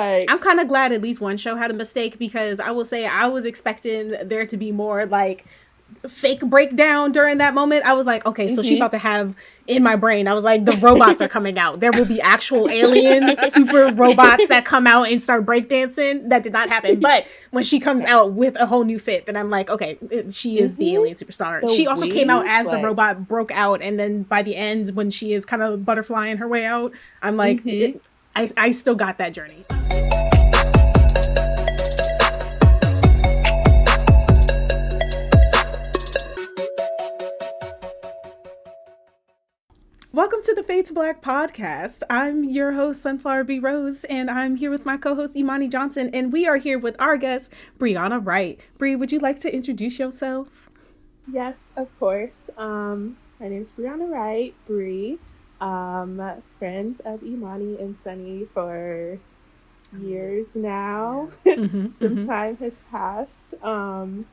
I'm kind of glad at least one show had a mistake, because I will say I was expecting there to be more like fake breakdown during that moment. I was like, okay, so she about to have, in my brain, I was like, the robots are coming out. There will be actual alien super robots that come out and start breakdancing. That did not happen. But when she comes out with a whole new fit, then I'm like, okay, she is the alien superstar. She also came out as the robot broke out, and then by the end, when she is kind of butterflying her way out, I'm like, I still got that journey. Welcome to the Fade to Black podcast. I'm your host, Sunflower B. Rose, and I'm here with my co-host, Imani Johnson, and we are here with our guest, Brianna Wright. Bri, would you like to introduce yourself? Yes, of course. My name is Brianna Wright, Bri. Friends of Imani and Sunny for years now. Some time has passed. And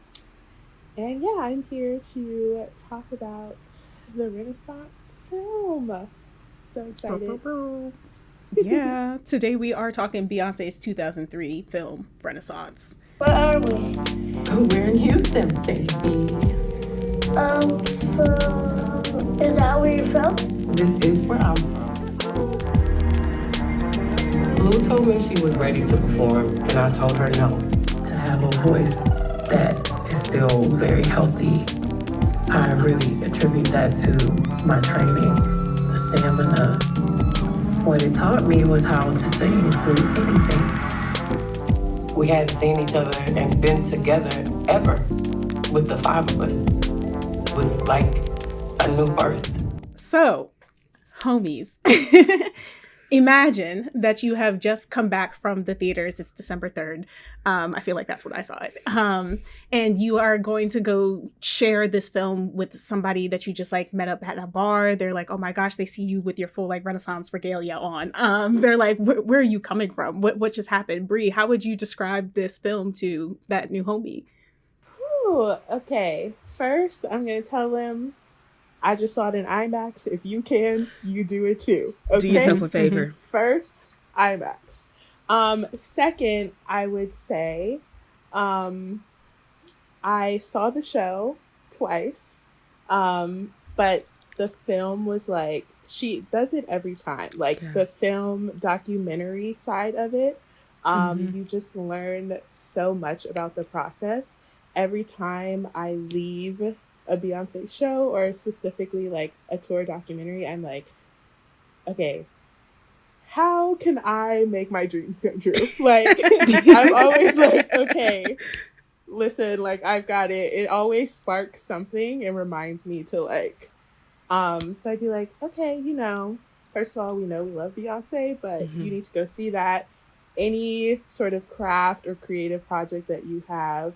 yeah, I'm here to talk about the Renaissance film. So excited. Yeah, today we are talking Beyonce's 2003 film, Renaissance. Where are we? We're in Houston, baby. So, is that where you're from? This is where I'm from. Lou told me she was ready to perform, and I told her no. To have a voice that is still very healthy, I really attribute that to my training, the stamina. What it taught me was how to sing through anything. We hadn't seen each other and been together ever with the five of us. It was like a new birth. So, homies, imagine that you have just come back from the theaters. It's December 3rd. I feel like that's when I saw it. And you are going to go share this film with somebody that you just like met up at a bar. They're like, oh my gosh, they see you with your full like Renaissance regalia on. They're like, where are you coming from? What just happened? Bri, how would you describe this film to that new homie? Ooh, okay. First, I'm going to tell them I just saw it in IMAX. If you can, you do it too. Okay? Do yourself a favor. First, IMAX. Second, I would say, I saw the show twice. But the film was like, she does it every time. Like the film documentary side of it. You just learn so much about the process. Every time I leave a Beyonce show, or specifically like a tour documentary, I'm like, okay, how can I make my dreams come true? Like, I'm always like, okay, listen, like, I've got it. It always sparks something and reminds me to like, so I'd be like, okay, first of all, we know we love Beyonce, but you need to go see that. Any sort of craft or creative project that you have,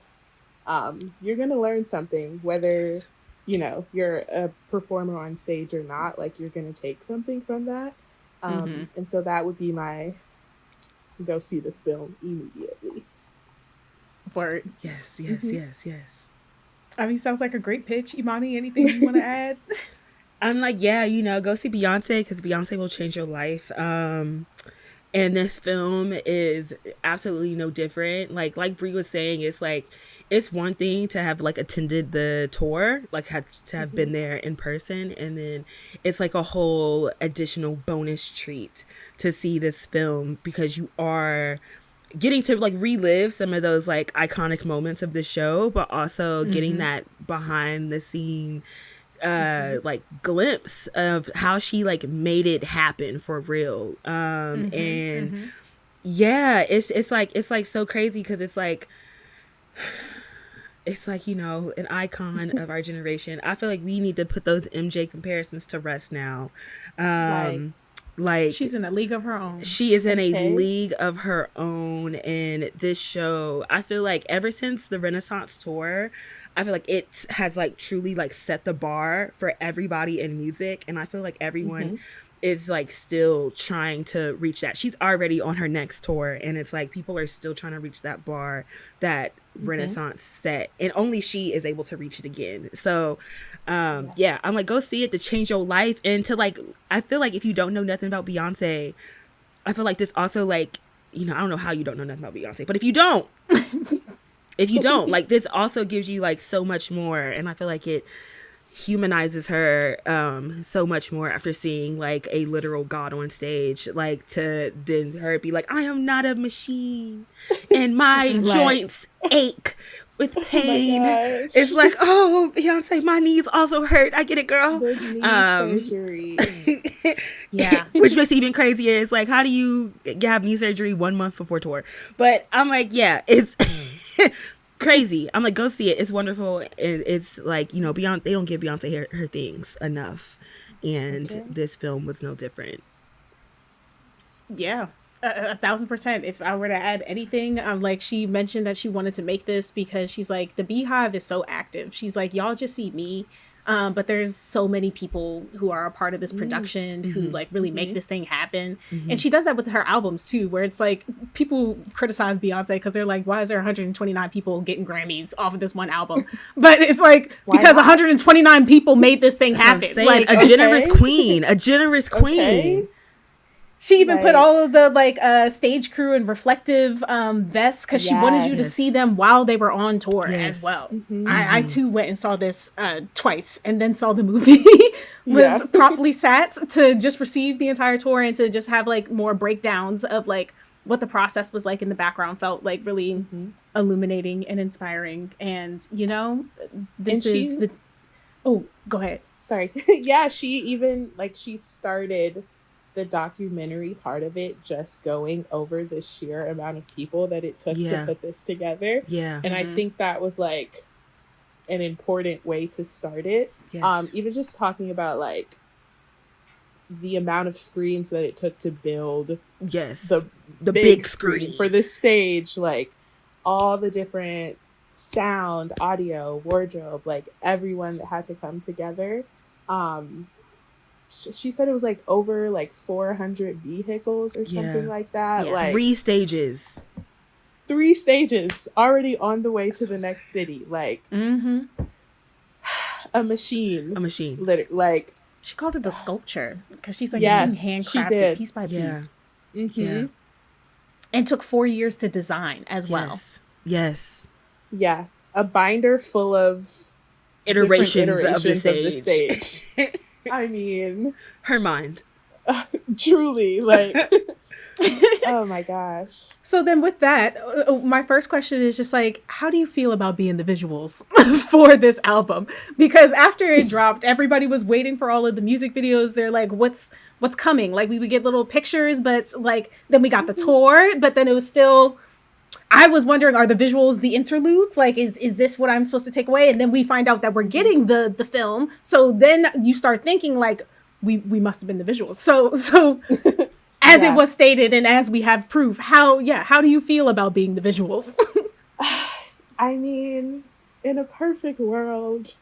you're going to learn something, whether, you're a performer on stage or not, like you're going to take something from that. And so that would be my go see this film immediately. Word. Yes. I mean, sounds like a great pitch. Imani, anything you want to add? I'm like, yeah, go see Beyonce, because Beyonce will change your life. And this film is absolutely no different. Like Bri was saying, it's one thing to have like attended the tour, like to have been there in person, and then it's like a whole additional bonus treat to see this film, because you are getting to like relive some of those like iconic moments of the show, but also getting that behind the scene like glimpse of how she like made it happen for real. And yeah, it's like so crazy, because it's like an icon of our generation. I feel like we need to put those MJ comparisons to rest now. Like she's in a league of her own. She is in a league of her own. And this show, I feel like ever since the Renaissance tour, I feel like it has like truly like set the bar for everybody in music. And I feel like everyone is like still trying to reach that. She's already on her next tour, and it's like people are still trying to reach that bar that Renaissance set, and only she is able to reach it again. So yeah, I'm like, go see it to change your life. And to like, I feel like if you don't know nothing about Beyonce, I feel like this also like you know, I don't know how you don't know nothing about Beyonce, but if you don't, like, this also gives you like so much more, and I feel like it humanizes her so much more after seeing like a literal god on stage, like to then her be like, I am not a machine and my joints ache with pain. Oh, it's like, oh, Beyonce, my knees also hurt. I get it, girl. The knee surgery. Yeah. Which makes it even crazier. It's like, how do you have knee surgery 1 month before tour? But I'm like, yeah, it's crazy. I'm like, go see it. It's wonderful. It's like, you know, Beyonce, they don't give Beyonce her things enough. And this film was no different. Yeah. 1,000%. If I were to add anything, like, she mentioned that she wanted to make this because she's like, the Beehive is so active. She's like, y'all just see me, but there's so many people who are a part of this production who like really make this thing happen. And she does that with her albums too, where it's like people criticize Beyonce because they're like, why is there 129 people getting Grammys off of this one album? But it's like, because 129 people made this thing happen. Like, a generous queen, a generous queen. She even put all of the like stage crew in reflective vests because she wanted you to see them while they were on tour as well. I too went and saw this twice and then saw the movie. Was properly sat to just receive the entire tour and to just have like more breakdowns of like what the process was like in the background. Felt like really illuminating and inspiring. And you know, this is the go ahead. Sorry. Yeah, she even like she started the documentary part of it just going over the sheer amount of people that it took to put this together. And I think that was like an important way to start it. Even just talking about like the amount of screens that it took to build the big screen for the stage, like all the different sound, audio, wardrobe, like everyone that had to come together. She said it was like over like 400 vehicles or something like that. Like 3 stages. 3 stages already on the way to the next city. Like a machine. Like she called it the sculpture because she's like it's being handcrafted piece by piece. And took 4 years to design as well. Yes. Yeah. A binder full of iterations of the stage. I mean, her mind. Truly, like, oh my gosh. So then with that, my first question is just like, how do you feel about being the visuals for this album? Because after it dropped, everybody was waiting for all of the music videos. They're like, what's coming? Like, we would get little pictures, but like, then we got the tour, but then it was still... I was wondering, are the visuals the interludes? Like, is this what I'm supposed to take away? And then we find out that we're getting the film. So then you start thinking like, we must have been the visuals. So as it was stated and as we have proof, how do you feel about being the visuals? I mean, in a perfect world,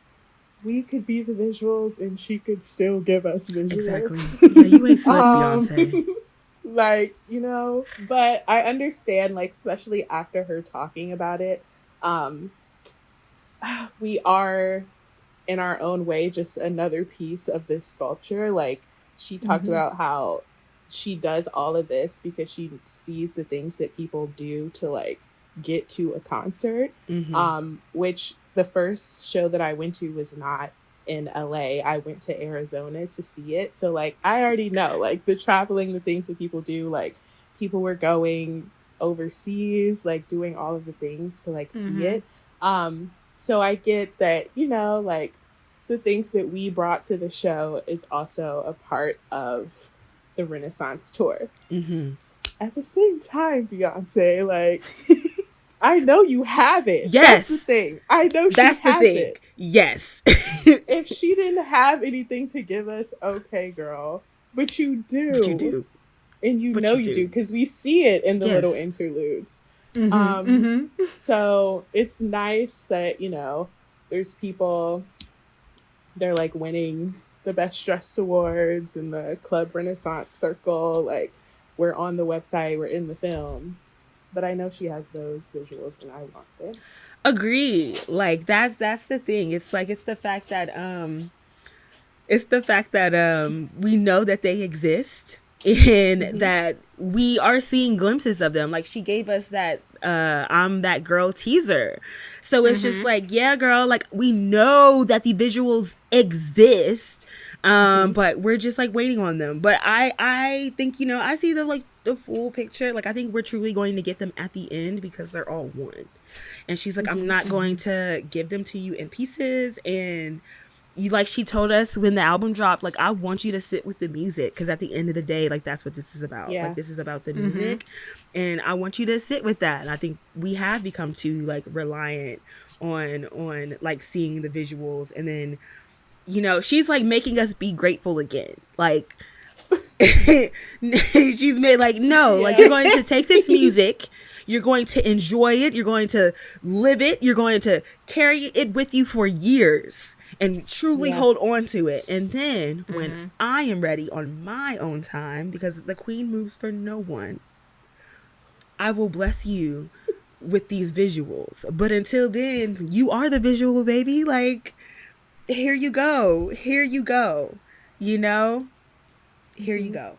we could be the visuals and she could still give us visuals. Exactly. Yeah, you ain't slick, Beyonce. Like, you know, but I understand, like, especially after her talking about it, we are in our own way just another piece of this sculpture. Like, she talked about how she does all of this because she sees the things that people do to like get to a concert, which the first show that I went to was not in LA. I went to Arizona to see it. So like, I already know like the traveling, the things that people do, like people were going overseas, like doing all of the things to like see it. So I get that, you know, like the things that we brought to the show is also a part of the Renaissance tour. At the same time, Beyonce, like, I know you have it. Yes. That's the thing. I know she has it. Yes. If she didn't have anything to give us, okay, girl. But you do. But you do. And you know you do, because we see it in the little interludes. So it's nice that, you know, there's people, they're like winning the Best Dressed Awards in the Club Renaissance Circle. Like, we're on the website, we're in the film. But I know she has those visuals and I want them. Agree. Like that's the thing. It's like it's the fact that we know that they exist and that we are seeing glimpses of them. Like she gave us that I'm that girl teaser. So it's just like, yeah, girl, like we know that the visuals exist. But we're just like waiting on them. But I think, you know, I see the full picture. Like I think we're truly going to get them at the end because they're all one. And she's like, I'm not going to give them to you in pieces. And you, like she told us when the album dropped, like I want you to sit with the music, because at the end of the day, like that's what this is about. Like this is about the music, and I want you to sit with that. And I think we have become too like reliant on like seeing the visuals, and then, you know, she's like making us be grateful again. Like she's made like, no, like you're going to take this music, you're going to enjoy it, you're going to live it, you're going to carry it with you for years and truly hold on to it. And then when I am ready on my own time, because the queen moves for no one, I will bless you with these visuals. But until then, you are the visual, baby. Like, here you go. Here you go. You know? Here you go.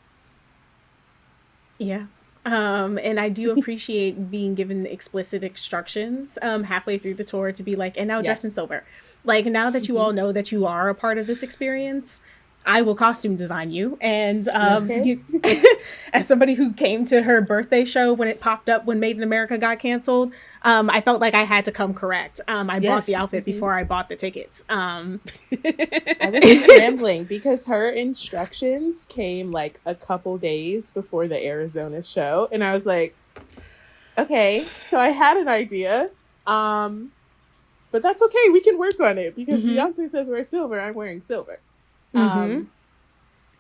Yeah. And I do appreciate being given explicit instructions halfway through the tour to be like, and now dress in silver. Like, now that you all know that you are a part of this experience, I will costume design you. And as somebody who came to her birthday show when it popped up when Made in America got canceled, I felt like I had to come correct. I bought the outfit before I bought the tickets. I was scrambling because her instructions came like a couple days before the Arizona show. And I was like, okay, so I had an idea. But that's okay. We can work on it because Beyonce says wear silver. I'm wearing silver. And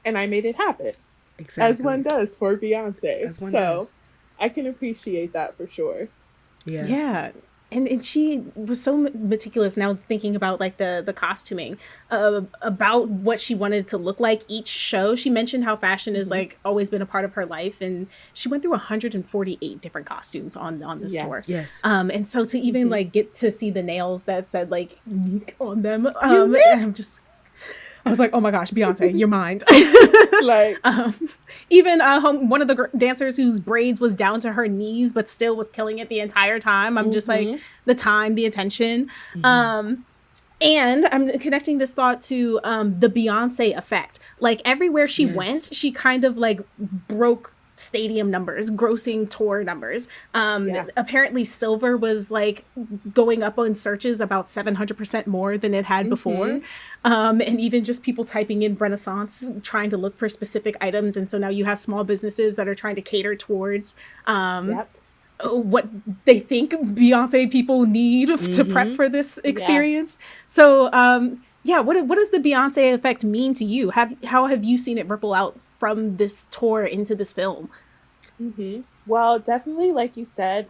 I made it happen. Exactly. As one does for Beyonce. Does. I can appreciate that for sure. Yeah. Yeah. And she was so meticulous now thinking about like the costuming, about what she wanted to look like each show. She mentioned how fashion is like always been a part of her life. And she went through 148 different costumes on this tour. Yes. And so to even like get to see the nails that said like unique on them, I was like, oh my gosh, Beyonce, your mind. Like, even one of the dancers whose braids was down to her knees, but still was killing it the entire time. I'm just like, the time, the attention. And I'm connecting this thought to the Beyonce effect. Like everywhere she went, she kind of like broke stadium numbers, grossing tour numbers. Apparently silver was like going up on searches about 700% more than it had before. And even just people typing in Renaissance, trying to look for specific items. And so now you have small businesses that are trying to cater towards what they think Beyonce people need to prep for this experience. So what does the Beyonce effect mean to you? How have you seen it ripple out from this tour into this film? Well, definitely, like you said,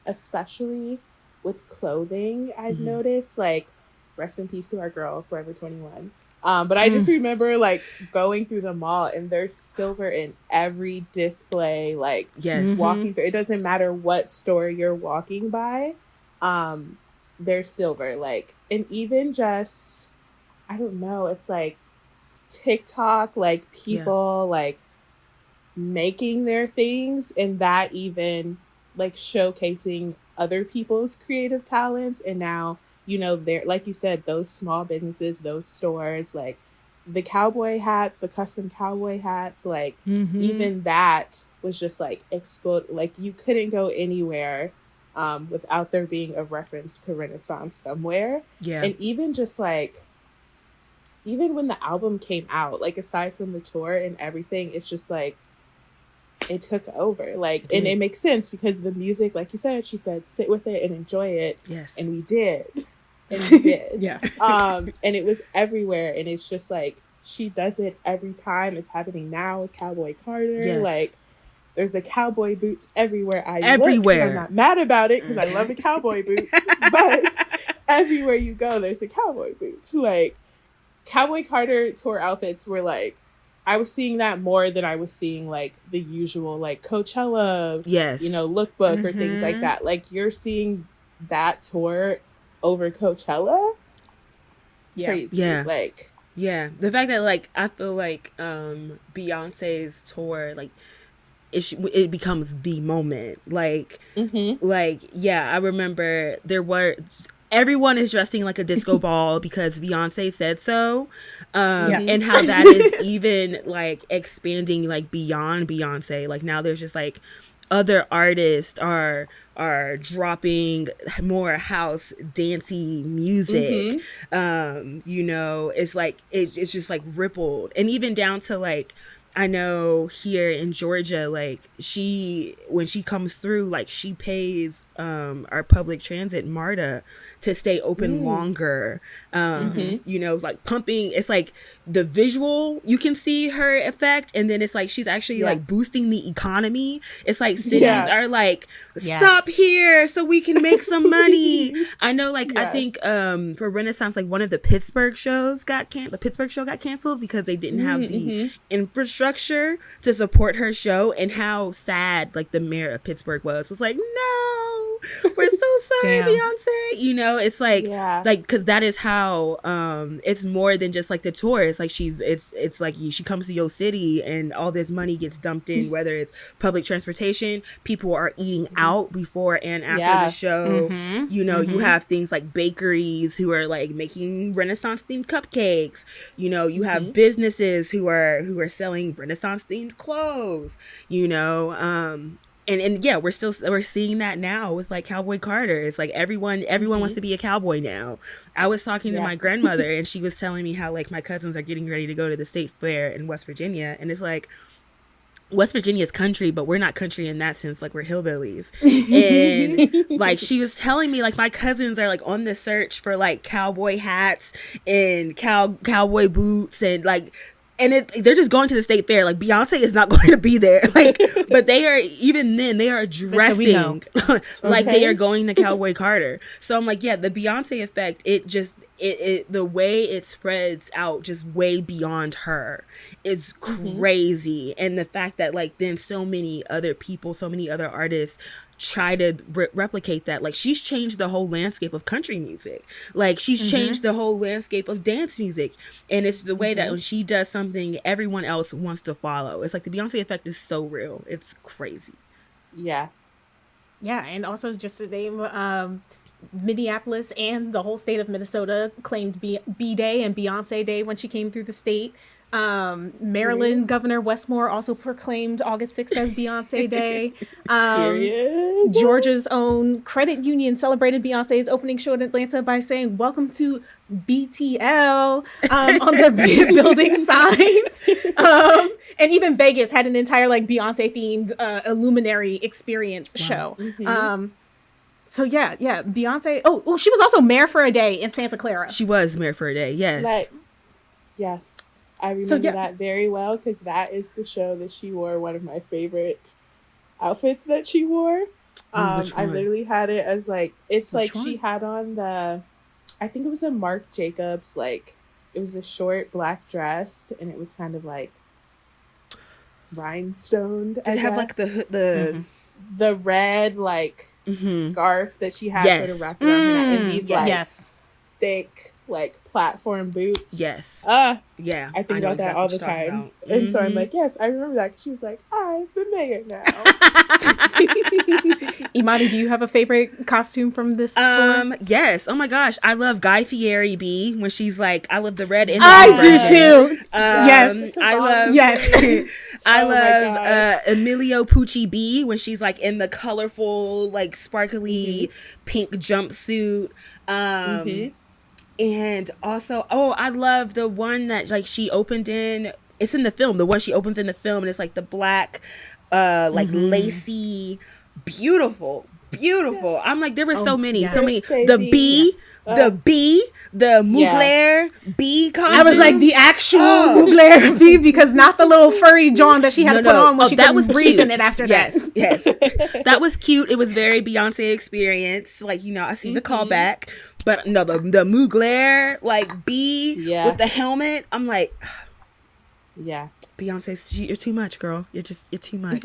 especially with clothing, I've noticed, like, rest in peace to our girl, Forever 21. But I just remember like going through the mall and there's silver in every display, like walking through. It doesn't matter what store you're walking by. There's silver, like, and even just, I don't know, it's like TikTok, like people like making their things, and that even like showcasing other people's creative talents. And now, you know, they're, like you said, those small businesses, those stores, like the cowboy hats, the custom cowboy hats, like even that was just like explode. Like you couldn't go anywhere without there being a reference to Renaissance somewhere. And even just like, even when the album came out, like aside from the tour and everything, it's just like it took over. Like, and it makes sense because the music, like you said, she said, sit with it and enjoy it. And we did. And we did. And it was everywhere. And it's just like, she does it every time. It's happening now with Cowboy Carter. Like, there's a cowboy boots everywhere everywhere. Look. I'm not mad about it because I love the cowboy boots. But everywhere you go, there's a cowboy boots. Like, Cowboy Carter tour outfits were like, I was seeing that more than I was seeing like the usual like Coachella, you know, lookbook or things like that. Like you're seeing that tour over Coachella. Crazy. Like Yeah, the fact that like I feel like Beyonce's tour, like it becomes the moment. Like yeah, I remember there were everyone is dressing like a disco ball because Beyonce said so. And how that is even like expanding like beyond Beyonce. Like now there's just like other artists are dropping more house dancey music. You know, it's like it's just like rippled, and even down to like I know here in Georgia, like when she comes through, like she pays our public transit MARTA to stay open longer. You know, like pumping. It's like the visual, you can see her effect, and then it's like she's actually like boosting the economy. It's like cities are like, stop here so we can make some money. I know, like I think for Renaissance, like one of the Pittsburgh shows got canceled because they didn't have the infrastructure to support her show, and how sad like the mayor of Pittsburgh was like, no, we're so sorry, Beyonce. You know, it's like because that is how it's more than just like the tour. It's like it's like she comes to your city and all this money gets dumped in, whether it's public transportation, people are eating out before and after the show. You know, you have things like bakeries who are like making Renaissance themed cupcakes. You know, you have businesses who are selling Renaissance themed clothes, you know. And yeah, we're seeing that now with like Cowboy Carter. It's like everyone wants to be a cowboy now. I was talking to my grandmother, and she was telling me how like my cousins are getting ready to go to the state fair in West Virginia, and it's like West Virginia's country, but we're not country in that sense. Like we're hillbillies. And like she was telling me like my cousins are like on the search for like cowboy hats and cowboy boots, and like they're just going to the state fair. Like Beyonce is not going to be there. Like, but they are dressing like they are going to Cowboy Carter. So I'm like, yeah, the Beyonce effect, it the way it spreads out just way beyond her is crazy. And the fact that like then so many other people, so many other artists try to replicate that. Like she's changed the whole landscape of country music. Like she's changed the whole landscape of dance music. And it's the way that when she does something, everyone else wants to follow. It's like the Beyonce effect is so real. It's crazy. Yeah. Yeah. And also just to name, Minneapolis and the whole state of Minnesota claimed B-Day and Beyonce Day when she came through the state. Maryland Governor Westmore also proclaimed August 6th as Beyonce Day. Georgia's own credit union celebrated Beyonce's opening show in Atlanta by saying "Welcome to BTL" on their building signs. And even Vegas had an entire like Beyonce themed Illuminary experience show. So yeah, Beyonce. Oh, she was also mayor for a day in Santa Clara. She was mayor for a day. Yes. Yes. I remember that very well because that is the show that she wore one of my favorite outfits that she wore. I literally had it as like, it's which like one? She had on I think it was a Marc Jacobs, like it was a short black dress and it was kind of like rhinestoned. Did it have like the red like scarf that she had sort of wrapped around her neck and these like thick like platform boots. Yes. Yeah. I think about that all the time. And so I'm like, yes, I remember that. She was like, I'm the mayor now. Imani, do you have a favorite costume from this tour? Yes. Oh my gosh. I love Guy Fieri B when she's like, I love the red and I do too. Yes. I love I love Emilio Pucci B when she's like in the colorful, like sparkly pink jumpsuit. And also, I love the one that like she opened in. It's in the film. The one she opens in the film, and it's like the black, like lacy, beautiful. Yes. I'm like, there were so many. The bee, the Mugler bee costume. I was like the actual Mugler bee because not the little furry John that she had to put on when she couldn't breathe in it after that. Yes, that was cute. It was very Beyonce experience. Like, you know, I see the callback. But no, the Mugler, like bee with the helmet. I'm like, Beyonce, you're too much, girl. You're too much.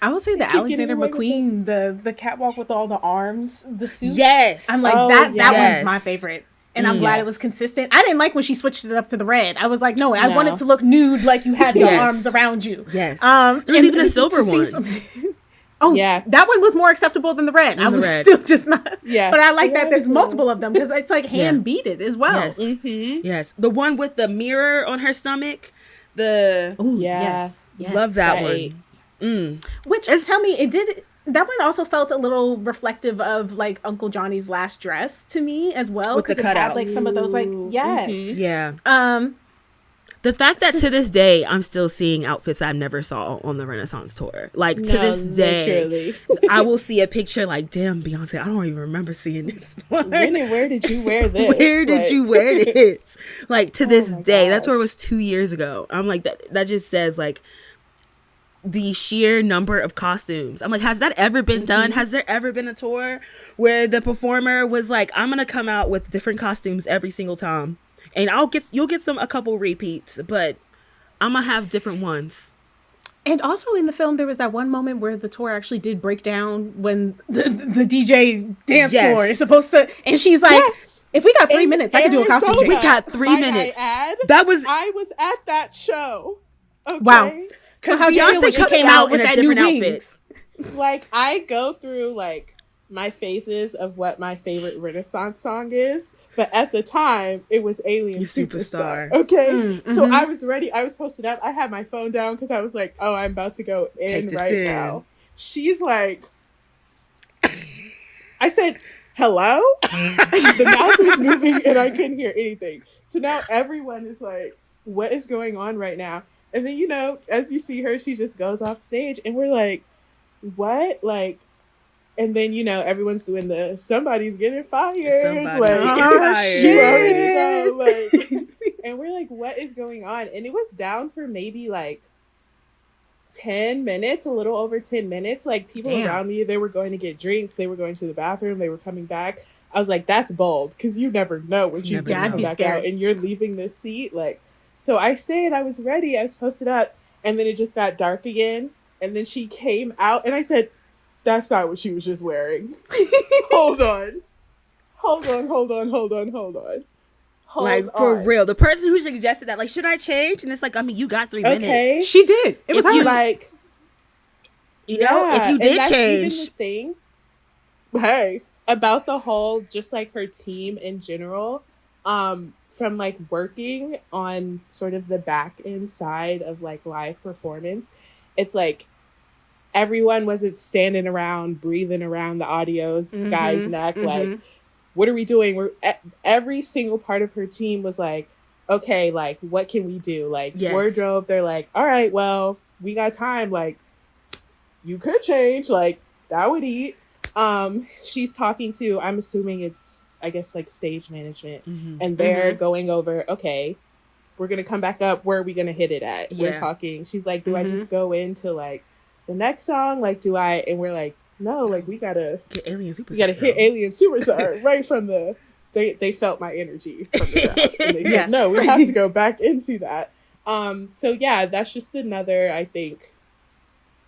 I would say the Alexander McQueen, the catwalk with all the arms, the suit. Yes. I'm like, that one's my favorite. And I'm glad it was consistent. I didn't like when she switched it up to the red. I was like, no, I want it to look nude, like you had your arms around you. Yes. There was even a silver one. That one was more acceptable than the red. I was still just not. Yeah. But I like that there's multiple of them because it's like hand beaded as well. Yes. Yes. The one with the mirror on her stomach. Yes. Love that one. Which, tell me, that one also felt a little reflective of like Uncle Johnny's last dress to me as well, because it had like some of those like the fact that to this day I'm still seeing outfits I never saw on the Renaissance tour, like to this day I will see a picture like, damn, Beyonce, I don't even remember seeing this one. When and where did you wear this? Where did you wear this? Like to this day, that tour was 2 years ago. I'm like, that just says like the sheer number of costumes. I'm like, has that ever been done? Has there ever been a tour where the performer was like, I'm gonna come out with different costumes every single time, and you'll get a couple repeats, but I'm gonna have different ones. And also in the film, there was that one moment where the tour actually did break down when the DJ dance floor is supposed to, and she's like, if we got 3 minutes, I can do a costume change. We got 3 minutes. I was at that show. Okay? Wow. So how Beyonce came out with that different outfit? Like, I go through like my phases of what my favorite Renaissance song is, but at the time it was Alien Superstar. Okay, so I was ready. I was posted up. I had my phone down because I was like, "Oh, I'm about to go in right now." She's like, I said, "Hello." The mouth was moving and I couldn't hear anything. So now everyone is like, "What is going on right now?" And then, as you see her, she just goes off stage and we're like, what? Like, and then, everyone's doing the somebody's getting fired. You already know. Like, and we're like, what is going on? And it was down for maybe like 10 minutes, a little over 10 minutes. Like, people around me, they were going to get drinks. They were going to the bathroom. They were coming back. I was like, that's bold, because you never know when she's going to come back out and you're leaving this seat. Like, so I stayed, I was ready, I was posted up, and then it just got dark again, and then she came out, and I said, that's not what she was just wearing. Hold on. Like, for real. The person who suggested that, like, should I change? And it's like, I mean, you got 3 minutes. She did. It was her. Like, if you did change. Even the thing, hey, about the whole, just like her team in general, from like working on sort of the back end side of like live performance, it's like everyone wasn't standing around breathing around the audio's guy's neck like, what are we doing? Every single part of her team was like, okay, like, what can we do? Like, wardrobe, they're like, all right, well, we got time, like, you could change, like, that would eat. She's talking to, I'm assuming it's, I guess, like, stage management, and they're going over, okay, we're gonna come back up, where are we gonna hit it at? We're talking, she's like, do I just go into like the next song, like, do I, and we're like, no, like, we gotta get Alien Superstar, hit Alien Superstar right from the, they felt my energy from the top, and they said, no, we have to go back into that. So yeah, that's just another, I think,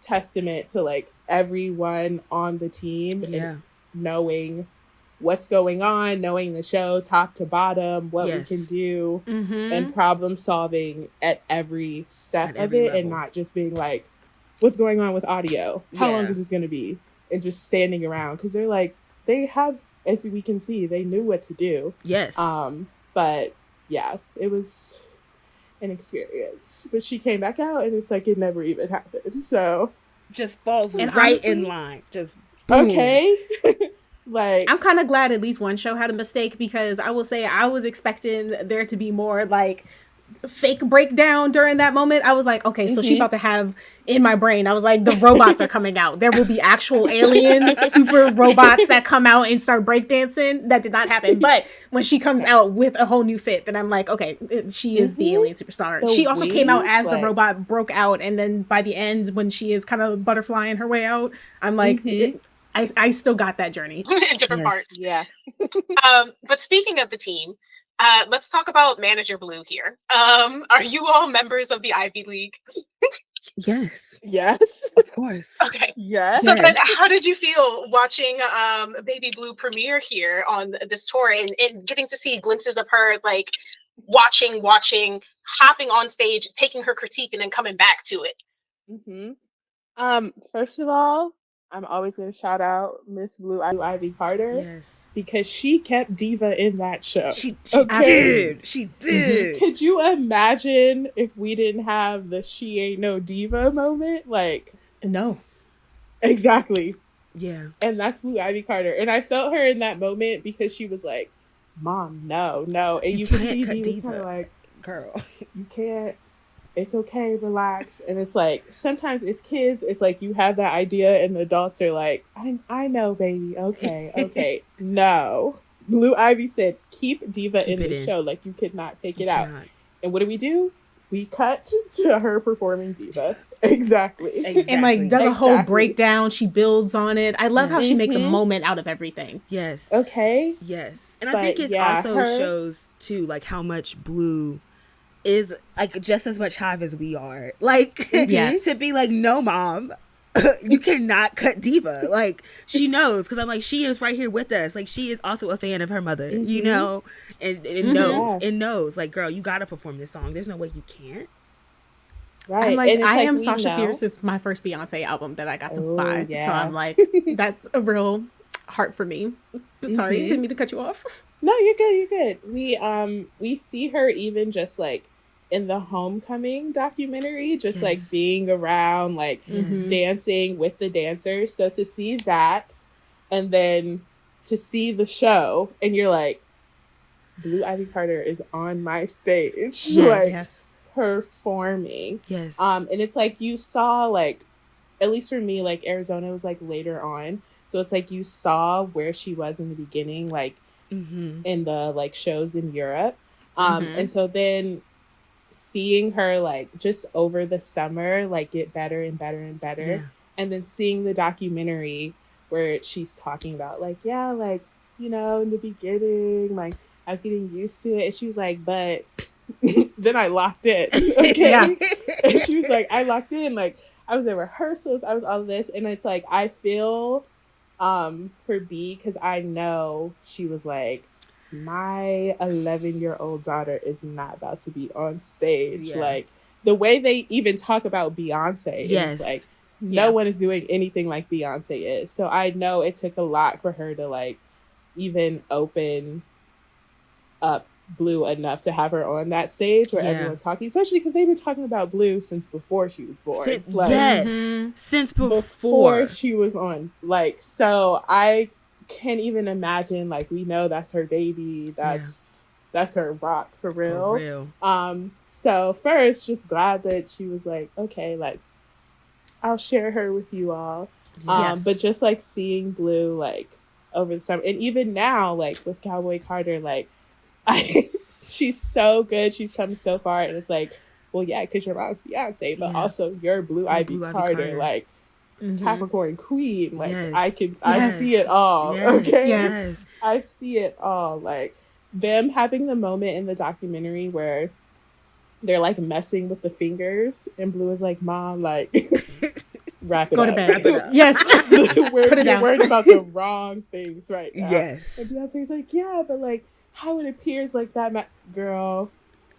testament to like everyone on the team and knowing what's going on, knowing the show top to bottom, what we can do, and problem solving at every step of it, level. And not just being like, what's going on with audio? How long is this going to be? And just standing around, because they're like, they have, as we can see, they knew what to do. Yes. But yeah, it was an experience. But she came back out, and it's like it never even happened. So just falls and right honestly, in line. Just boom. Okay. Like, I'm kind of glad at least one show had a mistake, because I will say I was expecting there to be more like fake breakdown during that moment. I was like, okay, so she about to have, in my brain, I was like, the robots are coming out. There will be actual alien super robots that come out and start breakdancing. That did not happen. But when she comes out with a whole new fit, then I'm like, okay, she is the alien superstar. She also came out as the robot broke out, and then by the end, when she is kind of butterflying her way out, I'm like, I still got that journey. In different parts. Yeah. But speaking of the team, let's talk about Manager Blue here. Are you all members of the Ivy League? Yes, Yes. of course. Okay. Yes. So then Yes. how did you feel watching Baby Blue premiere here on this tour and getting to see glimpses of her like watching, hopping on stage, taking her critique and then coming back to it? hmm First of all, I'm always going to shout out Miss Blue Ivy Carter Yes. because she kept diva in that show. She Okay. did. She did. Could you imagine if we didn't have the "she ain't no diva" moment? Like, No. exactly. Yeah. And that's Blue Ivy Carter. And I felt her in that moment because she was like, Mom, no. And you could can't see cut he was diva. kind of like, Girl. you can't. It's okay, relax. And it's like, sometimes as kids, it's like you have that idea and the adults are like, I know, baby. Okay. No. Blue Ivy said, keep diva in it the in. show. Like, you could not take it You out. cannot. And what do? We cut to her performing diva. Exactly. And like does a whole Exactly. breakdown. She builds on it. I love how she makes a Mhm. moment out of everything. Yes. Okay. Yes. And I But think it yeah, also her- shows too like how much Blue is like just as much hive as we are. Like Yes. to be like, no, Mom, you cannot cut diva. Like she knows because I'm like, she is right here with us. Like she is also a fan of her mother, you know, and knows Yeah. and knows like, girl, you got to perform this song. There's no way you can't. Right. I'm like, And it's I Am we Sasha know- Fierce is my first Beyonce album that I got to Oh, buy. So yeah. I'm like, that's a real heart for me. Sorry, didn't mean to cut you off. No, you're good. We see her even just like in the Homecoming documentary, just like Yes. being around, like Yes. dancing with the dancers. So to see that and then to see the show and you're like, Blue Ivy Carter is on my stage. Like Yes. performing. Yes. And it's like you saw like, at least for me, like Arizona was like later on. So it's like you saw where she was in the beginning, like in the like shows in Europe. And so then seeing her like just over the summer, like get better and better and better. Yeah. And then seeing the documentary where she's talking about like, yeah, like, you know, in the beginning, like I was getting used to it. And she was like, but then I locked in. Okay. Yeah. And she was like, I locked in. Like I was at rehearsals, I was all of this. And it's like, I feel for B, because I know she was like, my 11-year-old daughter is not about to be on stage. Yeah. Like the way they even talk about Beyonce Yes. is like Yeah. no one is doing anything like Beyonce is. So I know it took a lot for her to like even open up Blue enough to have her on that stage where Yeah. everyone's talking, especially because they've been talking about Blue since before she was born. Since, Like, yes. Since before before. she was on. Like, so I can't even imagine, like, we know that's her baby. That's her rock for real. For real. So first, just glad that she was like, okay, like, I'll share her with you all. Yes. But just like seeing Blue like over the summer, and even now, like with Cowboy Carter, like she's so good. She's come so far, and it's like, well, yeah, because your mom's Beyonce, but Yeah. also you're Blue Ivy Blue Ivy Carter, Carter. like Capricorn Queen. Like Yes. I Yes. see it all. Yes. Okay, Yes. I see it all. Like them having the moment in the documentary where they're like messing with the fingers, and Blue is like, "Mom, like, wrap it Go up. to bed. Wrap it up. Yes. We're, Put it you're down. worried about the wrong things right now." Yes. And Beyonce's like, "Yeah, but like, how it appears like that, girl."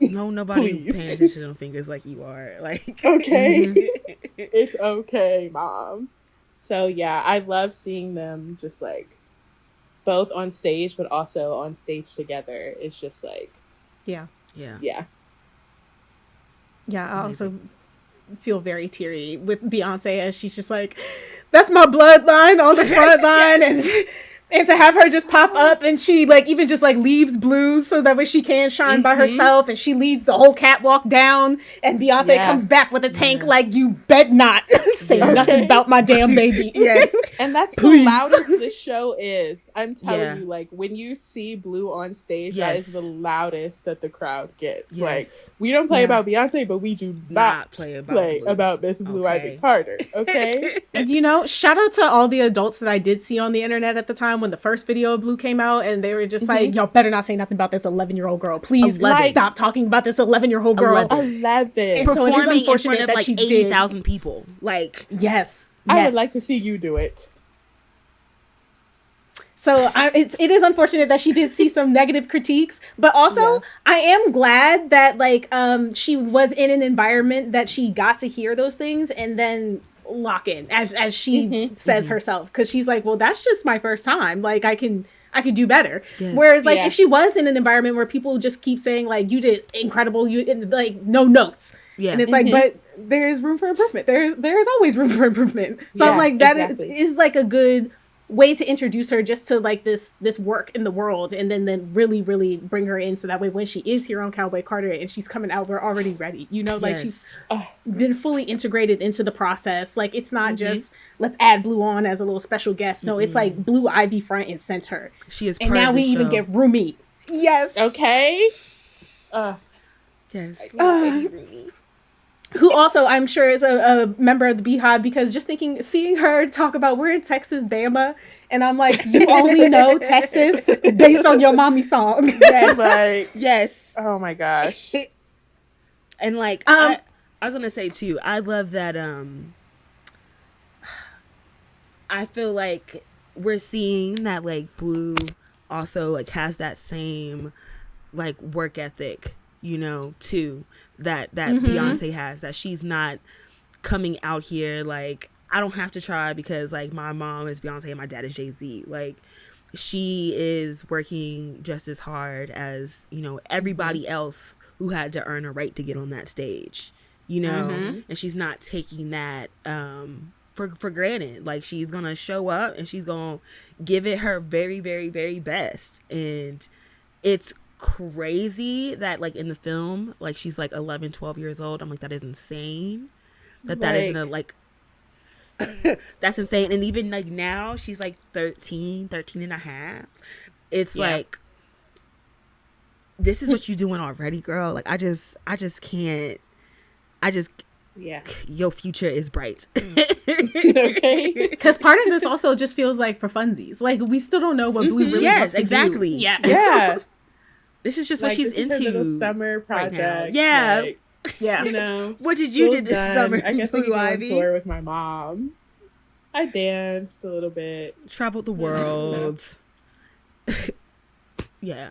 No, nobody Please. paying attention to fingers like you are. Like, Okay, it's okay, Mom. So yeah, I love seeing them just like both on stage, but also on stage together. It's just like, Yeah. yeah. yeah. Yeah, I also feel very teary with Beyonce as she's just like, that's my bloodline on the front line. And to have her just pop up and she like even just like leaves Blues so that way she can shine by herself and she leads the whole catwalk down and Beyonce Yeah. comes back with a tank like, you bet not say nothing about my damn baby. Yes. And that's Please. the loudest the show is. I'm telling Yeah. you, like when you see Blue on stage, that Yes. is the loudest that the crowd gets. Yes. Like we don't play Yeah. about Beyonce, but we do not play play about about Blue. Miss Blue Okay. Ivy Carter. Okay. And you know, shout out to all the adults that I did see on the internet at the time time when the first video of Blue came out, and they were just like, y'all better not say nothing about this 11-year-old girl. Please stop talking about this 11-year-old girl. 11. And so it is unfortunate that like she 80,000 people. Like, yes. I would like to see you do it. So it is unfortunate that she did see some negative critiques, but also I am glad that like she was in an environment that she got to hear those things and then lock in, as she says herself, because she's like, well, that's just my first time. Like I can do better. Yes. Whereas like if she was in an environment where people just keep saying like you did incredible, you like no notes. Yeah. And it's like, but there's room for improvement. There's always room for improvement. So I'm like, that is like a good way to introduce her just to like this work in the world, and then really, really bring her in so that way when she is here on Cowboy Carter and she's coming out, we're already ready. You know, like she's been fully integrated into the process. Like it's not just let's add Blue on as a little special guest. No, it's like Blue Ivy front and center. She is part and now of the we show. Even get Rumi. Yes. Okay. Yes. Rumi. Who also, I'm sure, is a member of the Beehive, because just seeing her talk about we're in Texas, Bama, and I'm like, you only know Texas based on your mommy song. Yes, like, yes. Oh my gosh. And like, I was gonna say too, I love that. I feel like we're seeing that like Blue also like has that same like work ethic, you know, too. That Beyonce has, that she's not coming out here like I don't have to try because like my mom is Beyonce and my dad is Jay-Z. Like she is working just as hard as, you know, everybody else who had to earn a right to get on that stage, you know, and she's not taking that for granted. Like she's gonna show up and she's gonna give it her very, very, very best. And it's crazy that like in the film like she's like 11, 12 years old. I'm like, that is insane. That isn't a like that's insane. And even like now she's like 13 and a half. It's like, this is what you doing already, girl. Like I just can't. Your future is bright. Okay. Because part of this also just feels like for funsies. Like we still don't know what Blue really wants to do. Yeah. This is just what she's this into. Is her little summer project. Right now. Yeah. You know. What did you do this summer? I guess I could go on tour with my mom. I danced a little bit. Traveled the world. Yeah.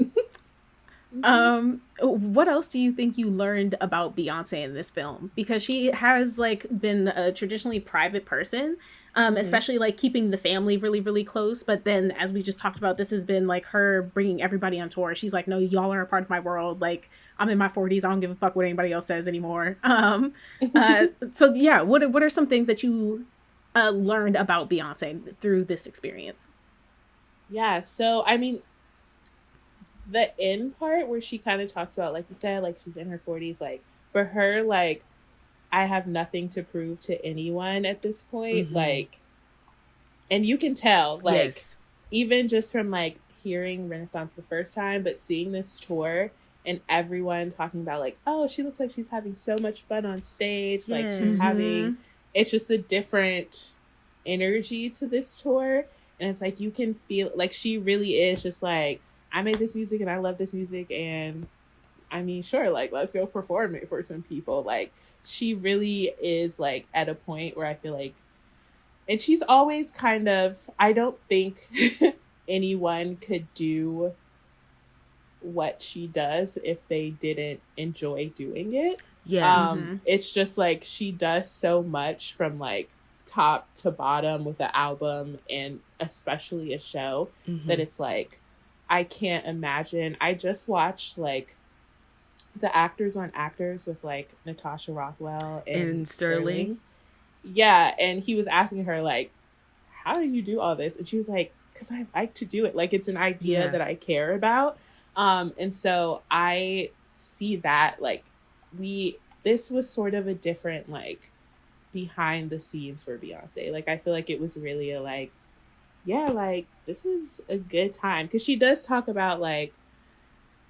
What else do you think you learned about Beyonce in this film? Because she has like been a traditionally private person, especially like keeping the family really, really close. But then, as we just talked about, this has been like her bringing everybody on tour. She's like, no, y'all are a part of my world. Like I'm in my 40s. I don't give a fuck what anybody else says anymore. So yeah, what are some things that you learned about Beyonce through this experience? Yeah. So, I mean, the end part where she kind of talks about, like you said, like she's in her 40s, like for her, like I have nothing to prove to anyone at this point. Like, and you can tell, like, even just from like hearing Renaissance the first time, but seeing this tour and everyone talking about like, oh, she looks like she's having so much fun on stage. Like she's having, it's just a different energy to this tour. And it's like, you can feel like she really is just like, I made this music and I love this music, and I mean, sure, like let's go perform it for some people. Like she really is like at a point where I feel like, and she's always kind of, I don't think anyone could do what she does if they didn't enjoy doing it. It's just like she does so much from like top to bottom with an album and especially a show that it's like, I can't imagine. I just watched like the Actors on Actors with like Natasha Rothwell and Sterling. Yeah, and he was asking her like, how do you do all this? And she was like, because I like to do it. Like it's an idea that I care about. And so I see that like this was sort of a different like behind the scenes for Beyonce. Like I feel like it was really a like, yeah, like this was a good time, because she does talk about like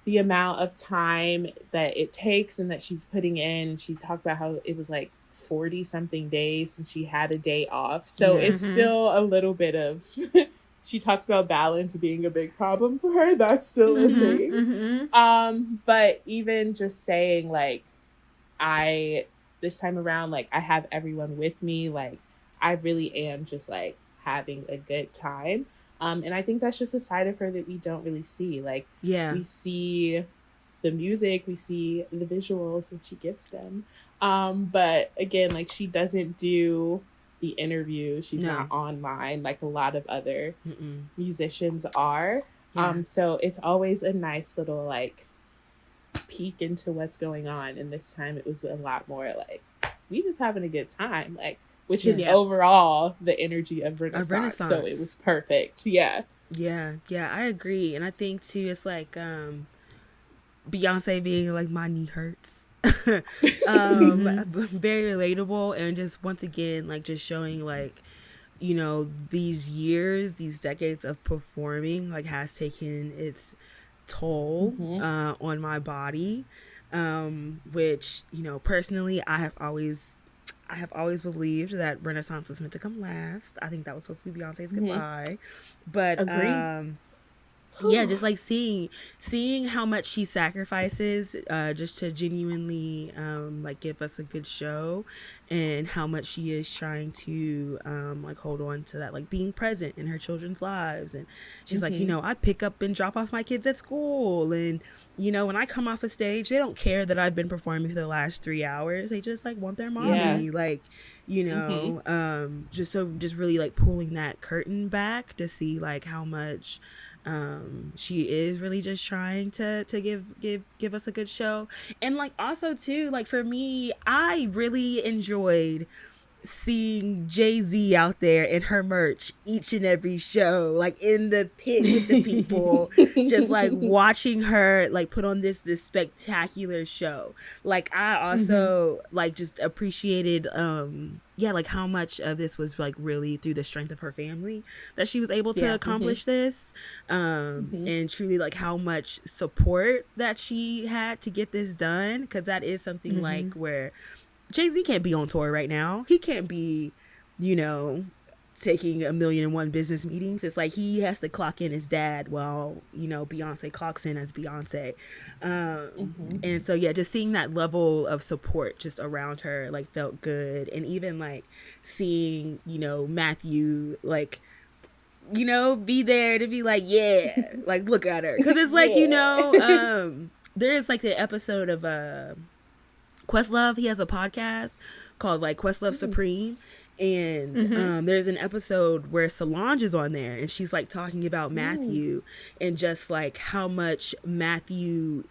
the amount of time that it takes and that she's putting in. She talked about how it was like 40 something days and she had a day off, so it's still a little bit of she talks about balance being a big problem for her. That's still a thing. Mm-hmm. But even just saying like, this time around, like I have everyone with me, like I really am just like having a good time. And I think that's just a side of her that we don't really see. Like, we see the music, we see the visuals when she gives them. But again, like she doesn't do the interview. She's not online like a lot of other musicians are. So it's always a nice little like peek into what's going on. And this time it was a lot more like, we just having a good time. Like, which is overall the energy of Renaissance. So it was perfect. Yeah, I agree. And I think too, it's like Beyonce being like, my knee hurts. Very relatable. And just once again, like just showing like, you know, these years, these decades of performing like has taken its toll on my body, which, you know, personally I have always believed that Renaissance was meant to come last. I think that was supposed to be Beyonce's goodbye. But yeah, just like seeing how much she sacrifices just to genuinely like give us a good show, and how much she is trying to like hold on to that, like being present in her children's lives. And she's like, you know, I pick up and drop off my kids at school, and you know, when I come off a stage, they don't care that I've been performing for the last 3 hours. They just like want their mommy, like, you know, just really like pulling that curtain back to see like how much she is really just trying to give us a good show. And like also too, like for me, I really enjoyed seeing Jay-Z out there in her merch each and every show, like in the pit with the people, just like watching her like put on this spectacular show. Like I also like just appreciated like how much of this was like really through the strength of her family that she was able to accomplish this, and truly like how much support that she had to get this done, because that is something like where Jay-Z can't be on tour right now. He can't be, you know, taking 1,000,001 business meetings. It's like he has to clock in as dad while, you know, Beyonce clocks in as Beyonce. And so, yeah, just seeing that level of support just around her, like, felt good. And even, like, seeing, you know, Matthew, like, you know, be there to be like, yeah, like, look at her. Because it's like, you know, there is, like, the episode of Questlove. He has a podcast called like Questlove Supreme, and there's an episode where Solange is on there, and she's like talking about Matthew and just like how much Matthew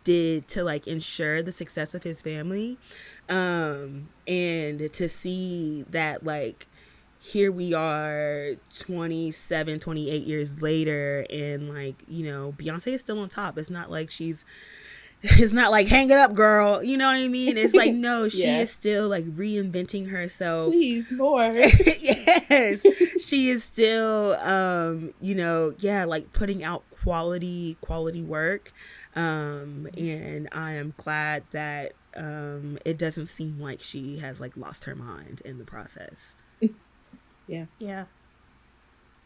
did to like ensure the success of his family, and to see that like here we are 27 28 years later, and like, you know, Beyonce is still on top. It's not like it's not like, hang it up, girl. You know what I mean? It's like, no, she is still like reinventing herself. Please, more. Yes. She is still, you know, like putting out quality work. And I am glad that it doesn't seem like she has like lost her mind in the process.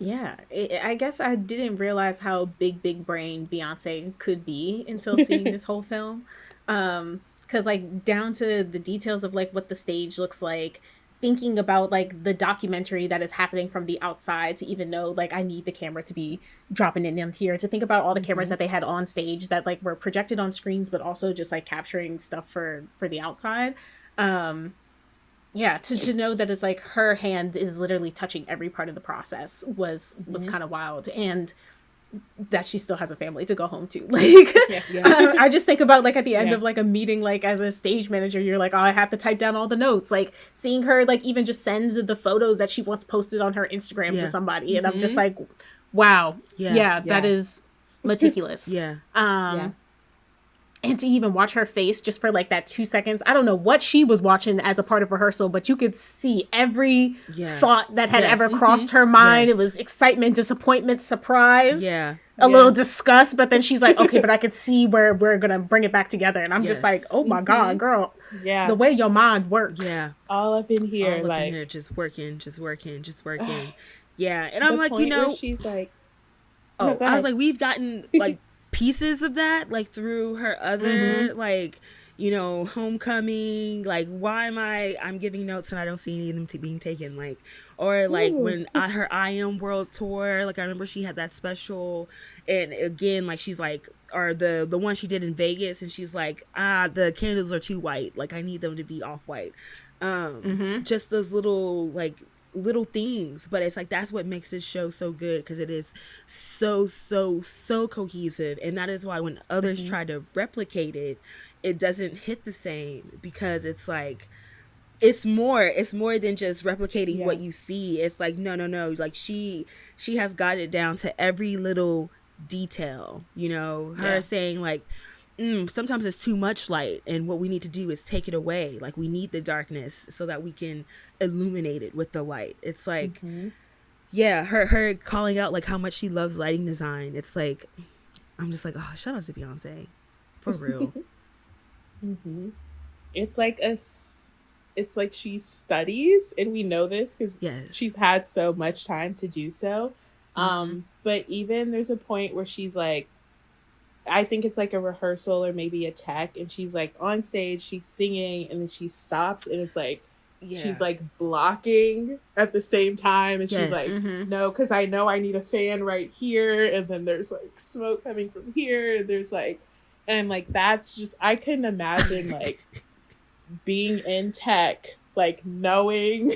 I guess I didn't realize how big brain Beyonce could be until seeing this whole film, because like down to the details of like what the stage looks like, thinking about like the documentary that is happening from the outside, to even know like I need the camera to be dropping in here, to think about all the cameras that they had on stage that like were projected on screens but also just like capturing stuff for the outside. To know that it's like her hand is literally touching every part of the process was kind of wild, and that she still has a family to go home to. Like, I just think about like at the end of like a meeting, like as a stage manager, you're like, oh, I have to type down all the notes. Like seeing her like even just sends the photos that she wants posted on her Instagram to somebody, and I'm just like, wow, that is meticulous. And to even watch her face just for like that 2 seconds. I don't know what she was watching as a part of rehearsal, but you could see every thought that had ever crossed her mind. It was excitement, disappointment, surprise, a little disgust. But then she's like, okay, but I could see where we're going to bring it back together. And I'm just like, oh my God, girl. The way your mind works. All up in here. All up in here, just working. Yeah, and I'm like, you know, she's like, oh, I was like, we've gotten like pieces of that, like through her other, like, you know, Homecoming, like, why am I'm giving notes and I don't see any of them being taken, like, or like when her I Am World tour, like, I remember she had that special, and again, like, she's like, or the one she did in Vegas, and she's like, the candles are too white, like, I need them to be off white. Just those little, like, little things, but it's like that's what makes this show so good, because it is so cohesive, and that is why when others try to replicate it, it doesn't hit the same, because it's like it's more than just replicating what you see. It's like no, like she has got it down to every little detail, you know, her saying like, sometimes it's too much light, and what we need to do is take it away. Like, we need the darkness so that we can illuminate it with the light. It's like, yeah, her calling out like how much she loves lighting design. It's like, I'm just like, oh, shout out to Beyonce, for real. It's like it's like she studies, and we know this because she's had so much time to do so. But even there's a point where she's like, I think it's like a rehearsal or maybe a tech, and she's like on stage, she's singing, and then she stops, and it's like she's like blocking at the same time, and she's like, no, because I know I need a fan right here, and then there's like smoke coming from here, and there's like, and I'm like, that's just, I couldn't imagine like being in tech, like knowing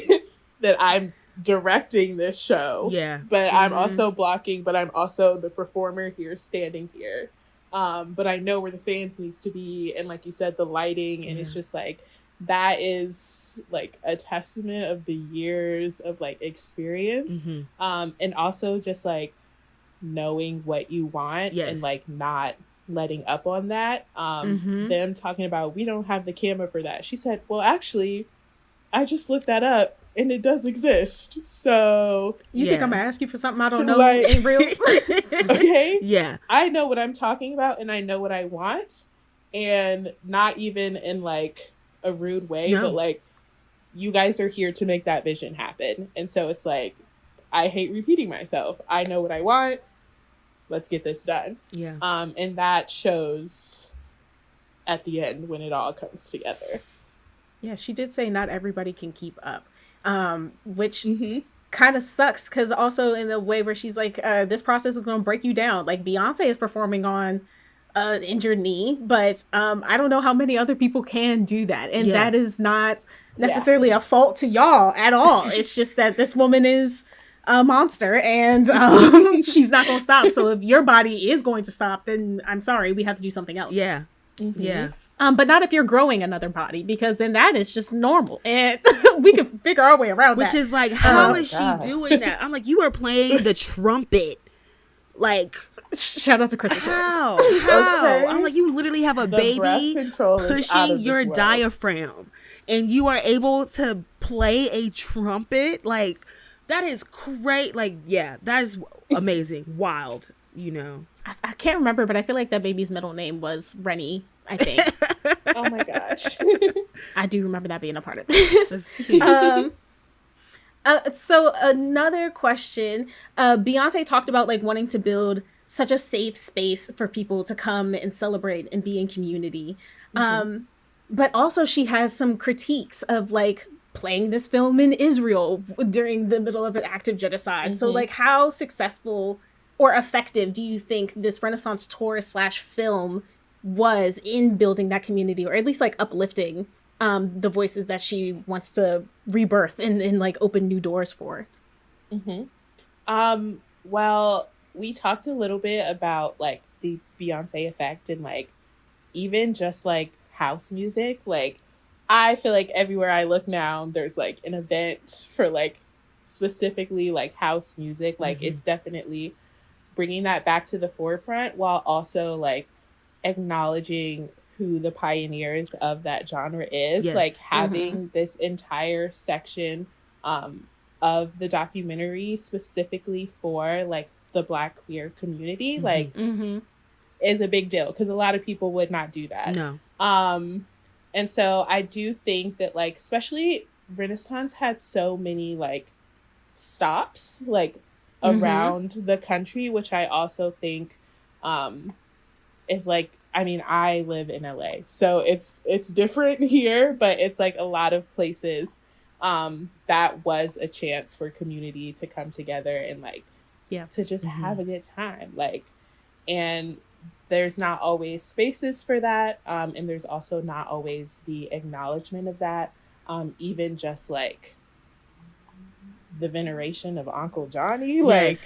that I'm directing this show, but I'm also blocking, but I'm also the performer here standing here. But I know where the fans needs to be, and like you said, the lighting, and it's just like, that is like a testament of the years of like experience, and also just like knowing what you want and like not letting up on that. Them talking about, we don't have the camera for that. She said, well, actually, I just looked that up, and it does exist. So you think I'm gonna ask you for something I don't know, like, ain't real? Okay. Yeah. I know what I'm talking about, and I know what I want, and not even in like a rude way, but like, you guys are here to make that vision happen. And so it's like, I hate repeating myself. I know what I want. Let's get this done. Yeah. And that shows at the end when it all comes together. Yeah, she did say not everybody can keep up. Which kind of sucks, because also in the way where she's like, this process is going to break you down. Like, Beyonce is performing on injured knee, but I don't know how many other people can do that, and that is not necessarily a fault to y'all at all. It's just that this woman is a monster, and she's not going to stop. So if your body is going to stop, then I'm sorry, we have to do something else. Yeah. But not if you're growing another body, because then that is just normal, and we can figure our way around that. Which is like, how is she doing that? I'm like, you are playing the trumpet. Like, shout out to Kristen. How? Okay. I'm like, you literally have a baby pushing your diaphragm, and you are able to play a trumpet. Like, that is great. Like, yeah, that is amazing. Wild, you know. I can't remember, but I feel like that baby's middle name was Rennie, I think. Oh my gosh. I do remember that being a part of this. So another question, Beyonce talked about like wanting to build such a safe space for people to come and celebrate and be in community. But also she has some critiques of like playing this film in Israel during the middle of an active genocide. So like, how successful or effective do you think this Renaissance tour / film was in building that community, or at least like uplifting the voices that she wants to rebirth and like open new doors for? Well, we talked a little bit about like the Beyonce effect, and like even just like house music. Like, I feel like everywhere I look now, there's like an event for like specifically like house music. Like, it's definitely bringing that back to the forefront, while also like acknowledging who the pioneers of that genre is. Like, having this entire section of the documentary specifically for like the Black queer community, like is a big deal, because a lot of people would not do that. And so I do think that like, especially Renaissance had so many like stops like around the country, which I also think is like, I mean, I live in LA, so it's different here, but it's like a lot of places that was a chance for community to come together and like to just have a good time, like, and there's not always spaces for that, and there's also not always the acknowledgement of that, even just like the veneration of Uncle Johnny, like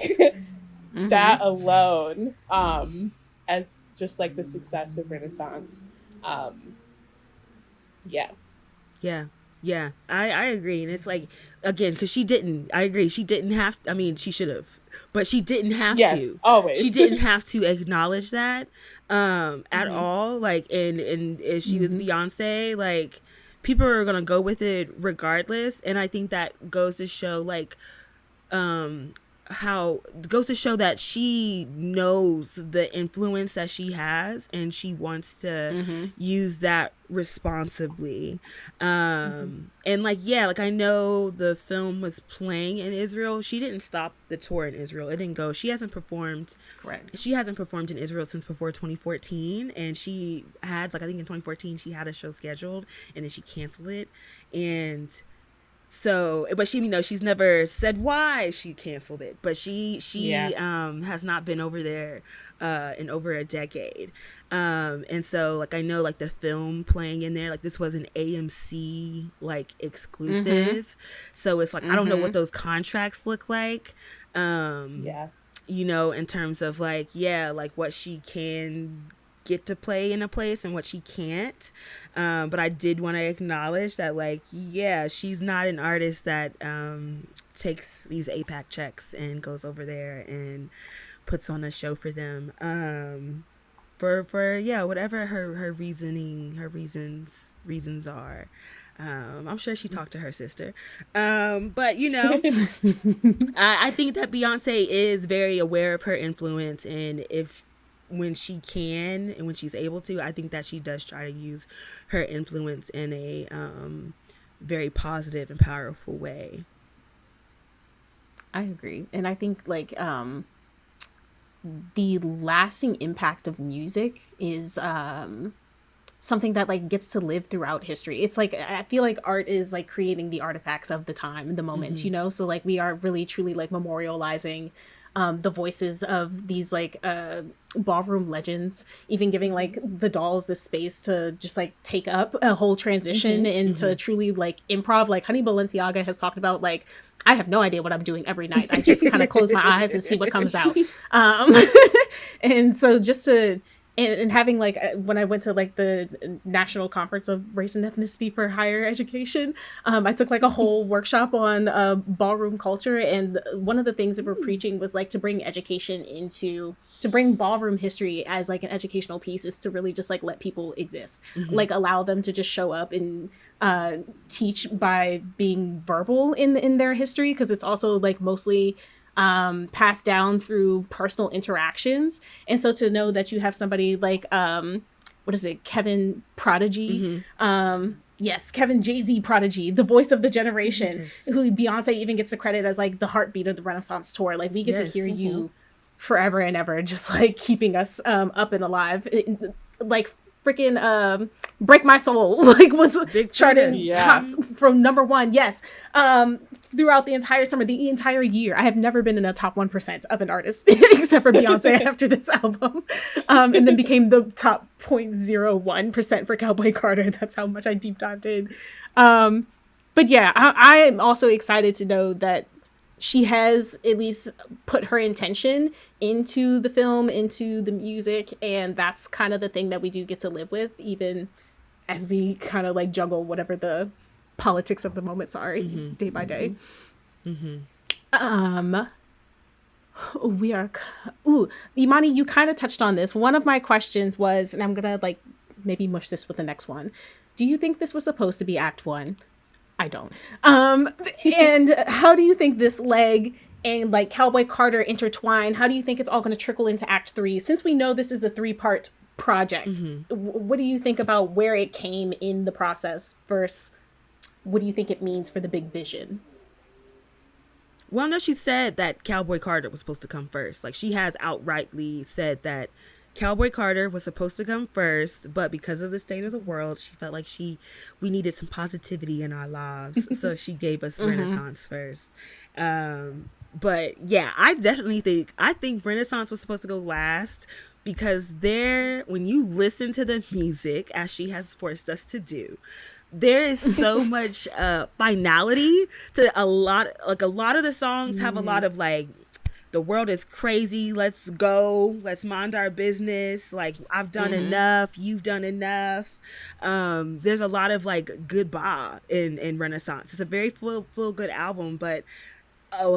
that alone, as just like the success of Renaissance. Yeah, I agree. And it's like, again, because she didn't, I agree, she didn't have, I mean, she should have, but she didn't have to. Always. She didn't have to acknowledge that at all. Like, and if she was Beyonce, like, people are going to go with it regardless. And I think that goes to show, like, goes to show that she knows the influence that she has and she wants to use that responsibly. And like, yeah, like I know the film was playing in Israel. She didn't stop the tour in Israel. It didn't go. She hasn't performed. Correct. She hasn't performed in Israel since before 2014. And she had, like, I think in 2014, she had a show scheduled and then she canceled it. And so, but she, you know, she's never said why she canceled it, but she has not been over there in over a decade. And so, like, I know, like, the film playing in there, like, this was an AMC, like, exclusive. So it's like, I don't know what those contracts look like. You know, in terms of, like, like what she can get to play in a place and what she can't, but I did want to acknowledge that, like, she's not an artist that takes these APAC checks and goes over there and puts on a show for them, for whatever her reasons are. I'm sure she talked to her sister, but you know, I think that Beyonce is very aware of her influence, and when she can and when she's able to, I think that she does try to use her influence in a very positive and powerful way. I agree. And I think, like, the lasting impact of music is something that, like, gets to live throughout history. It's like, I feel like art is like creating the artifacts of the time, the moment, you know? So, like, we are really truly, like, memorializing the voices of these, like, ballroom legends, even giving, like, the dolls the space to just, like, take up a whole transition into truly, like, improv. Like, Honey Balenciaga has talked about, like, I have no idea what I'm doing every night. I just kind of close my eyes and see what comes out. And so just to, and having, like, when I went to, like, the National Conference of Race and Ethnicity for Higher Education, I took, like, a whole workshop on ballroom culture. And one of the things that we're preaching was, like, to bring education to bring ballroom history as, like, an educational piece is to really just, like, let people exist, like, allow them to just show up and teach by being verbal in their history. Because it's also, like, mostly passed down through personal interactions. And so to know that you have somebody like what is it, Kevin Prodigy, yes, Kevin Jay-Z Prodigy, the voice of the generation, who Beyonce even gets the credit as, like, the heartbeat of the Renaissance tour. Like, we get to hear you forever and ever, just, like, keeping us up and alive. Like, freaking Break My Soul, like, was charted tops from #1, throughout the entire summer, the entire year. I have never been in a top 1% of an artist except for Beyonce after this album, and then became the top 0.01% for Cowboy Carter. That's how much I deep dived in. But yeah, I am also excited to know that she has at least put her intention into the film, into the music, and that's kind of the thing that we do get to live with, even as we kind of, like, juggle whatever the politics of the moments are day by day. We are, Imani, you kind of touched on this. One of my questions was, and I'm gonna, like, maybe mush this with the next one. Do you think this was supposed to be Act 1? I don't. And how do you think this leg and, like, Cowboy Carter intertwine? How do you think it's all going to trickle into Act 3? Since we know this is a 3-part project, what do you think about where it came in the process versus what do you think it means for the big vision? Well, no, she said that Cowboy Carter was supposed to come first. Like, she has outrightly said that Cowboy Carter was supposed to come first, but because of the state of the world, she felt like we needed some positivity in our lives, so she gave us Renaissance first. But yeah, I think Renaissance was supposed to go last, because when you listen to the music, as she has forced us to do, there is so much finality to a lot of the songs have a lot of like, the world is crazy, let's go, let's mind our business, like, I've done enough, you've done enough. There's a lot of like goodbye in Renaissance. It's a very feel good album, but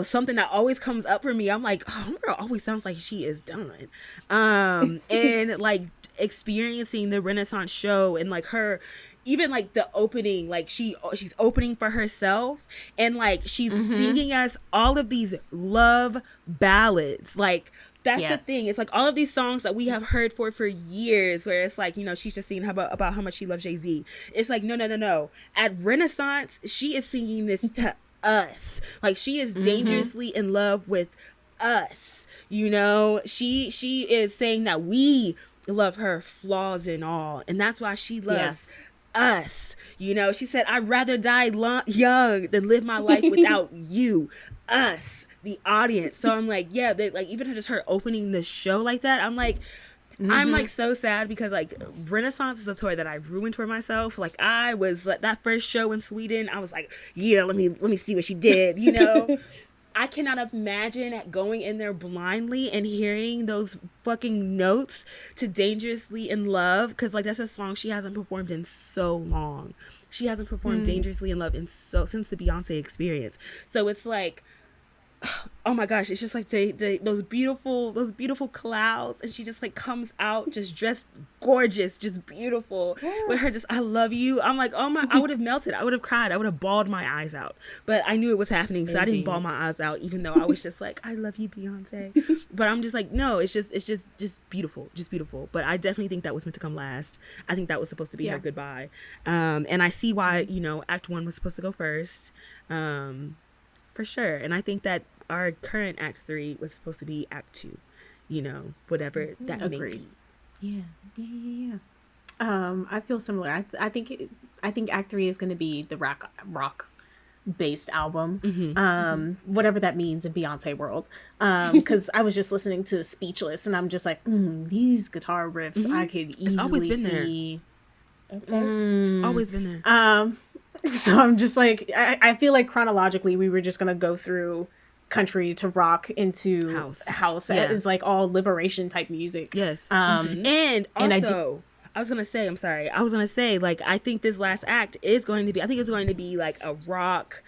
something that always comes up for me, I'm like, oh, girl always sounds like she is done. And like experiencing the Renaissance show, and like her, even like the opening, like she's opening for herself, and like she's singing us all of these love ballads. Like, that's the thing. It's like all of these songs that we have heard for years, where it's like, you know, she's just singing about how much she loves Jay-Z. It's like, no. At Renaissance, she is singing this to us. Like, she is dangerously in love with us. You know, she is saying that we love her, flaws and all, and that's why she loves us. You know, she said, I'd rather die young than live my life without you, us, the audience. So I'm like, yeah, like, even just her opening the show like that, I'm like, I'm like so sad, because like Renaissance is a tour that I ruined for myself. Like, I was like, that first show in Sweden, I was like, yeah, let me see what she did, you know. I cannot imagine going in there blindly and hearing those fucking notes to Dangerously in Love, because like, that's a song she hasn't performed in so long. She hasn't performed Dangerously in Love since the Beyonce experience. So it's like, oh my gosh, it's just like those beautiful clouds, and she just like comes out just dressed gorgeous, just beautiful, with her just, I love you. I'm like, oh my, I would have melted, I would have cried, I would have bawled my eyes out, but I knew it was happening, so I didn't bawl my eyes out, even though I was just like, I love you, Beyonce. But I'm just like, no, it's just beautiful, just beautiful. But I definitely think that was meant to come last. I think that was supposed to be her goodbye, and I see why, you know, Act 1 was supposed to go first, for sure. And I think that our current Act 3 was supposed to be Act 2, you know, whatever that may be. Yeah. I feel similar. I think Act 3 is going to be the rock based album, whatever that means in Beyonce world. Because I was just listening to Speechless, and I'm just like, these guitar riffs, I could easily see. Okay. It's always been there. So I'm just like, I feel like chronologically we were just gonna go through country to rock into house. That is like all liberation type music. Yes. And also, I was gonna say, like, I think this last act is going to be like a rock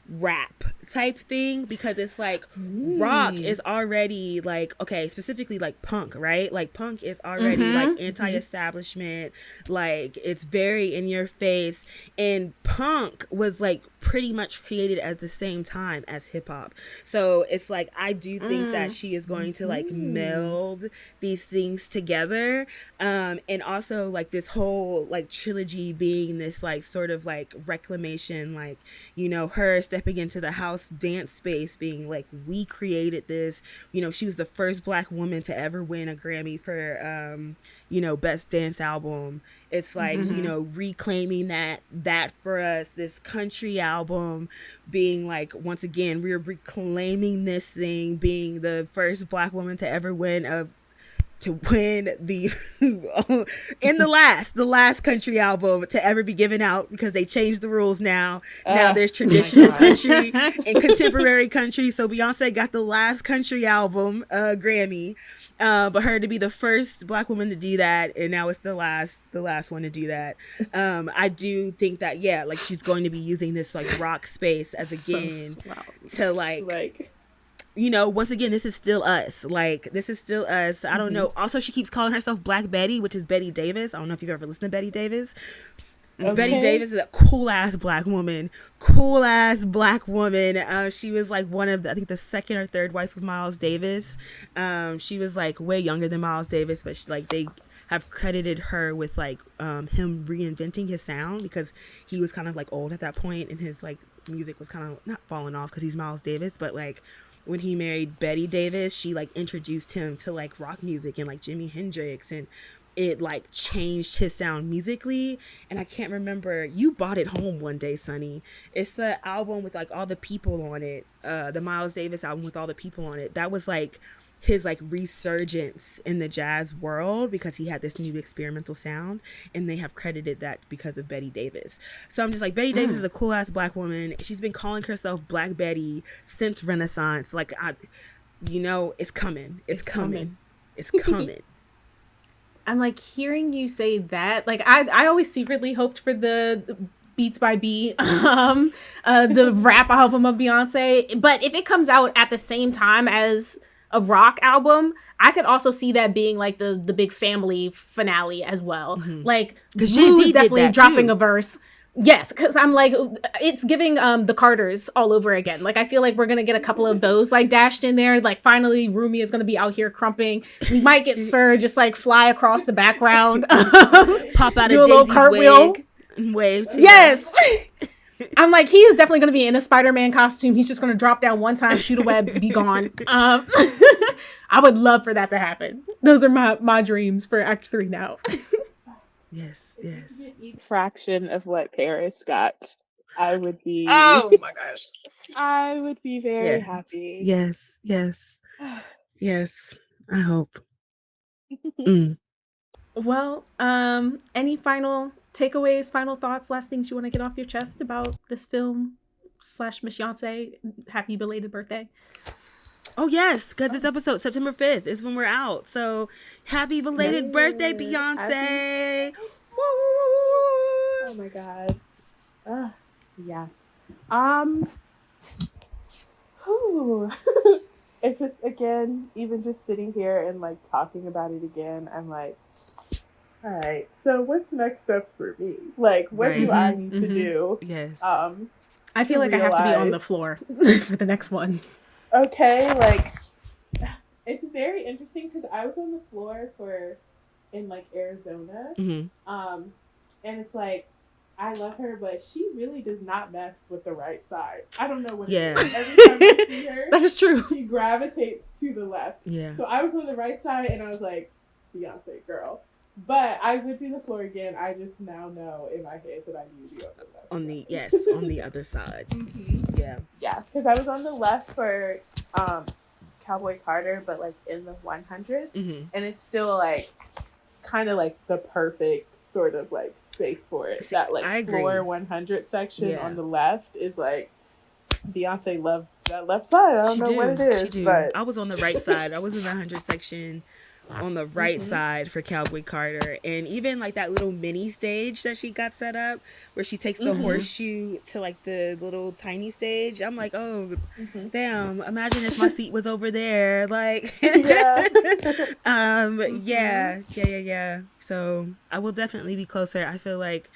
rap type thing, because it's like rock is already like, okay, specifically like punk, right? Like punk is already like anti-establishment, like it's very in your face, and punk was like pretty much created at the same time as hip-hop. So it's like, I do think that she is going to like meld these things together, and also like this whole like trilogy being this like sort of like reclamation, like, you know, her stepping into the house dance space, being like, we created this, you know, she was the first Black woman to ever win a Grammy for you know, best dance album. It's like, you know, reclaiming that for us, this country album being like, once again, we're reclaiming this thing, being the first Black woman to ever win the in the last country album to ever be given out, because they changed the rules now. Now there's traditional country and contemporary country. So Beyonce got the last country album Grammy, but her to be the first Black woman to do that, and now it's the last one to do that. I do think that, yeah, like she's going to be using this like rock space as again to like you know, once again, this is still us. Like, this is still us. I don't know. Also, she keeps calling herself Black Betty, which is Betty Davis. I don't know if you've ever listened to Betty Davis. Okay. Betty Davis is a cool-ass Black woman. She was like one of, I think, the second or third wife of Miles Davis. She was like way younger than Miles Davis, but she, like, they have credited her with like him reinventing his sound, because he was kind of like old at that point in his like music was kind of not falling off because he's Miles Davis, but like when he married Betty Davis, she like introduced him to like rock music and like Jimi Hendrix, and it like changed his sound musically. And I can't remember, you bought it home one day, Sonny. It's the album with like all the people on it, the Miles Davis album with all the people on it. That was like his like resurgence in the jazz world because he had this new experimental sound, and they have credited that because of Betty Davis. So I'm just like, Betty Davis is a cool ass black woman. She's been calling herself Black Betty since Renaissance. Like, it's coming. It's coming. It's coming. I'm like, hearing you say that, like I always secretly hoped for the Beats by Beat, the rap album of Beyonce. But if it comes out at the same time as a rock album, I could also see that being like the big family finale as well. Like, Blue's definitely dropping a verse. Yes, because I'm like, it's giving the Carters all over again. Like, I feel like we're gonna get a couple of those like dashed in there. Like, finally, Rumi is gonna be out here crumping. We might get Sir just like fly across the background, pop out, do a little cartwheel, wig, and wave. Yes. I'm like, he is definitely going to be in a Spider-Man costume. He's just going to drop down one time, shoot a web, be gone. I would love for that to happen. Those are my dreams for Act 3 now. Yes. Each fraction of what Paris got, I would be. Oh my gosh. I would be very happy. Yes. I hope. Well, any final takeaways, final thoughts, last things you want to get off your chest about this film / Miss Beyonce? Happy belated birthday. Oh yes, because this episode September 5th is when we're out. So happy belated birthday, Beyonce. Oh my god. Yes. It's just, again, even just sitting here and like talking about it again, I'm like, all right, so what's next step for me? Like, what do I need to do? Yes. I feel like I have to be on the floor for the next one. Okay, like, it's very interesting because I was on the floor in like Arizona, and it's like, I love her, but she really does not mess with the right side. I don't know what it is. Every time I see her, that is true. She gravitates to the left. Yeah. So I was on the right side, and I was like, Beyonce, girl. But I would do the floor again. I just now know in my head that I need to be on the left. On the other side. Yeah, because I was on the left for Cowboy Carter, but like in the 100s, and it's still like kind of like the perfect sort of like space for it. That like floor 100 section on the left is like, Beyonce loved that left side. I don't know what it is, but I was on the right side. I was in the 100 section on the right side for Cowboy Carter, and even like that little mini stage that she got set up where she takes the horseshoe to like the little tiny stage. I'm like, oh damn, imagine if my seat was over there. Like yeah. So I will definitely be closer. I feel like,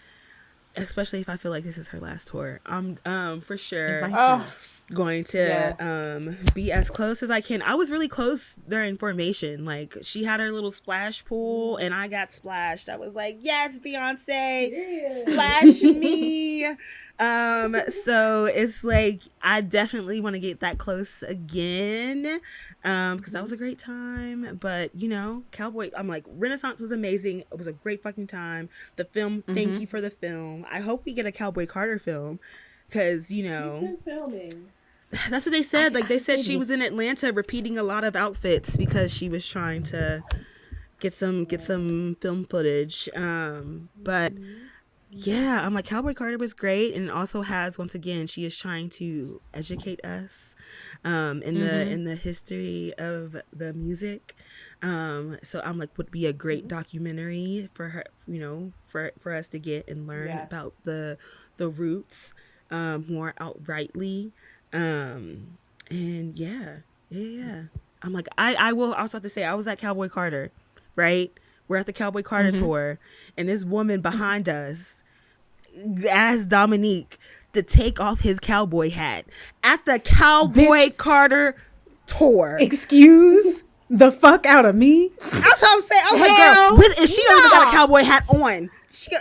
especially if I feel like this is her last tour, I'm for sure going to be as close as I can. I was really close during Formation. Like, she had her little splash pool and I got splashed. I was like, yes, Beyonce, splash me. So it's like, I definitely want to get that close again, because that was a great time. But Cowboy, I'm like, Renaissance was amazing. It was a great fucking time. The film, thank you for the film. I hope we get a Cowboy Carter film, because she's been filming. That's what they said. Like, they said she was in Atlanta repeating a lot of outfits because she was trying to get some film footage. But yeah, I'm like, Cowboy Carter was great, and also has, once again, she is trying to educate us in the history of the music. So I'm like, would be a great documentary for her, for us to get and learn about the roots more outrightly. And I'm like, I will also have to say, I was at Cowboy Carter, right? We're at the Cowboy Carter tour, and this woman behind us asked Dominique to take off his cowboy hat at the Cowboy Carter tour. Excuse the fuck out of me. That's what I'm saying. I was like, girl, and she don't even got a cowboy hat on.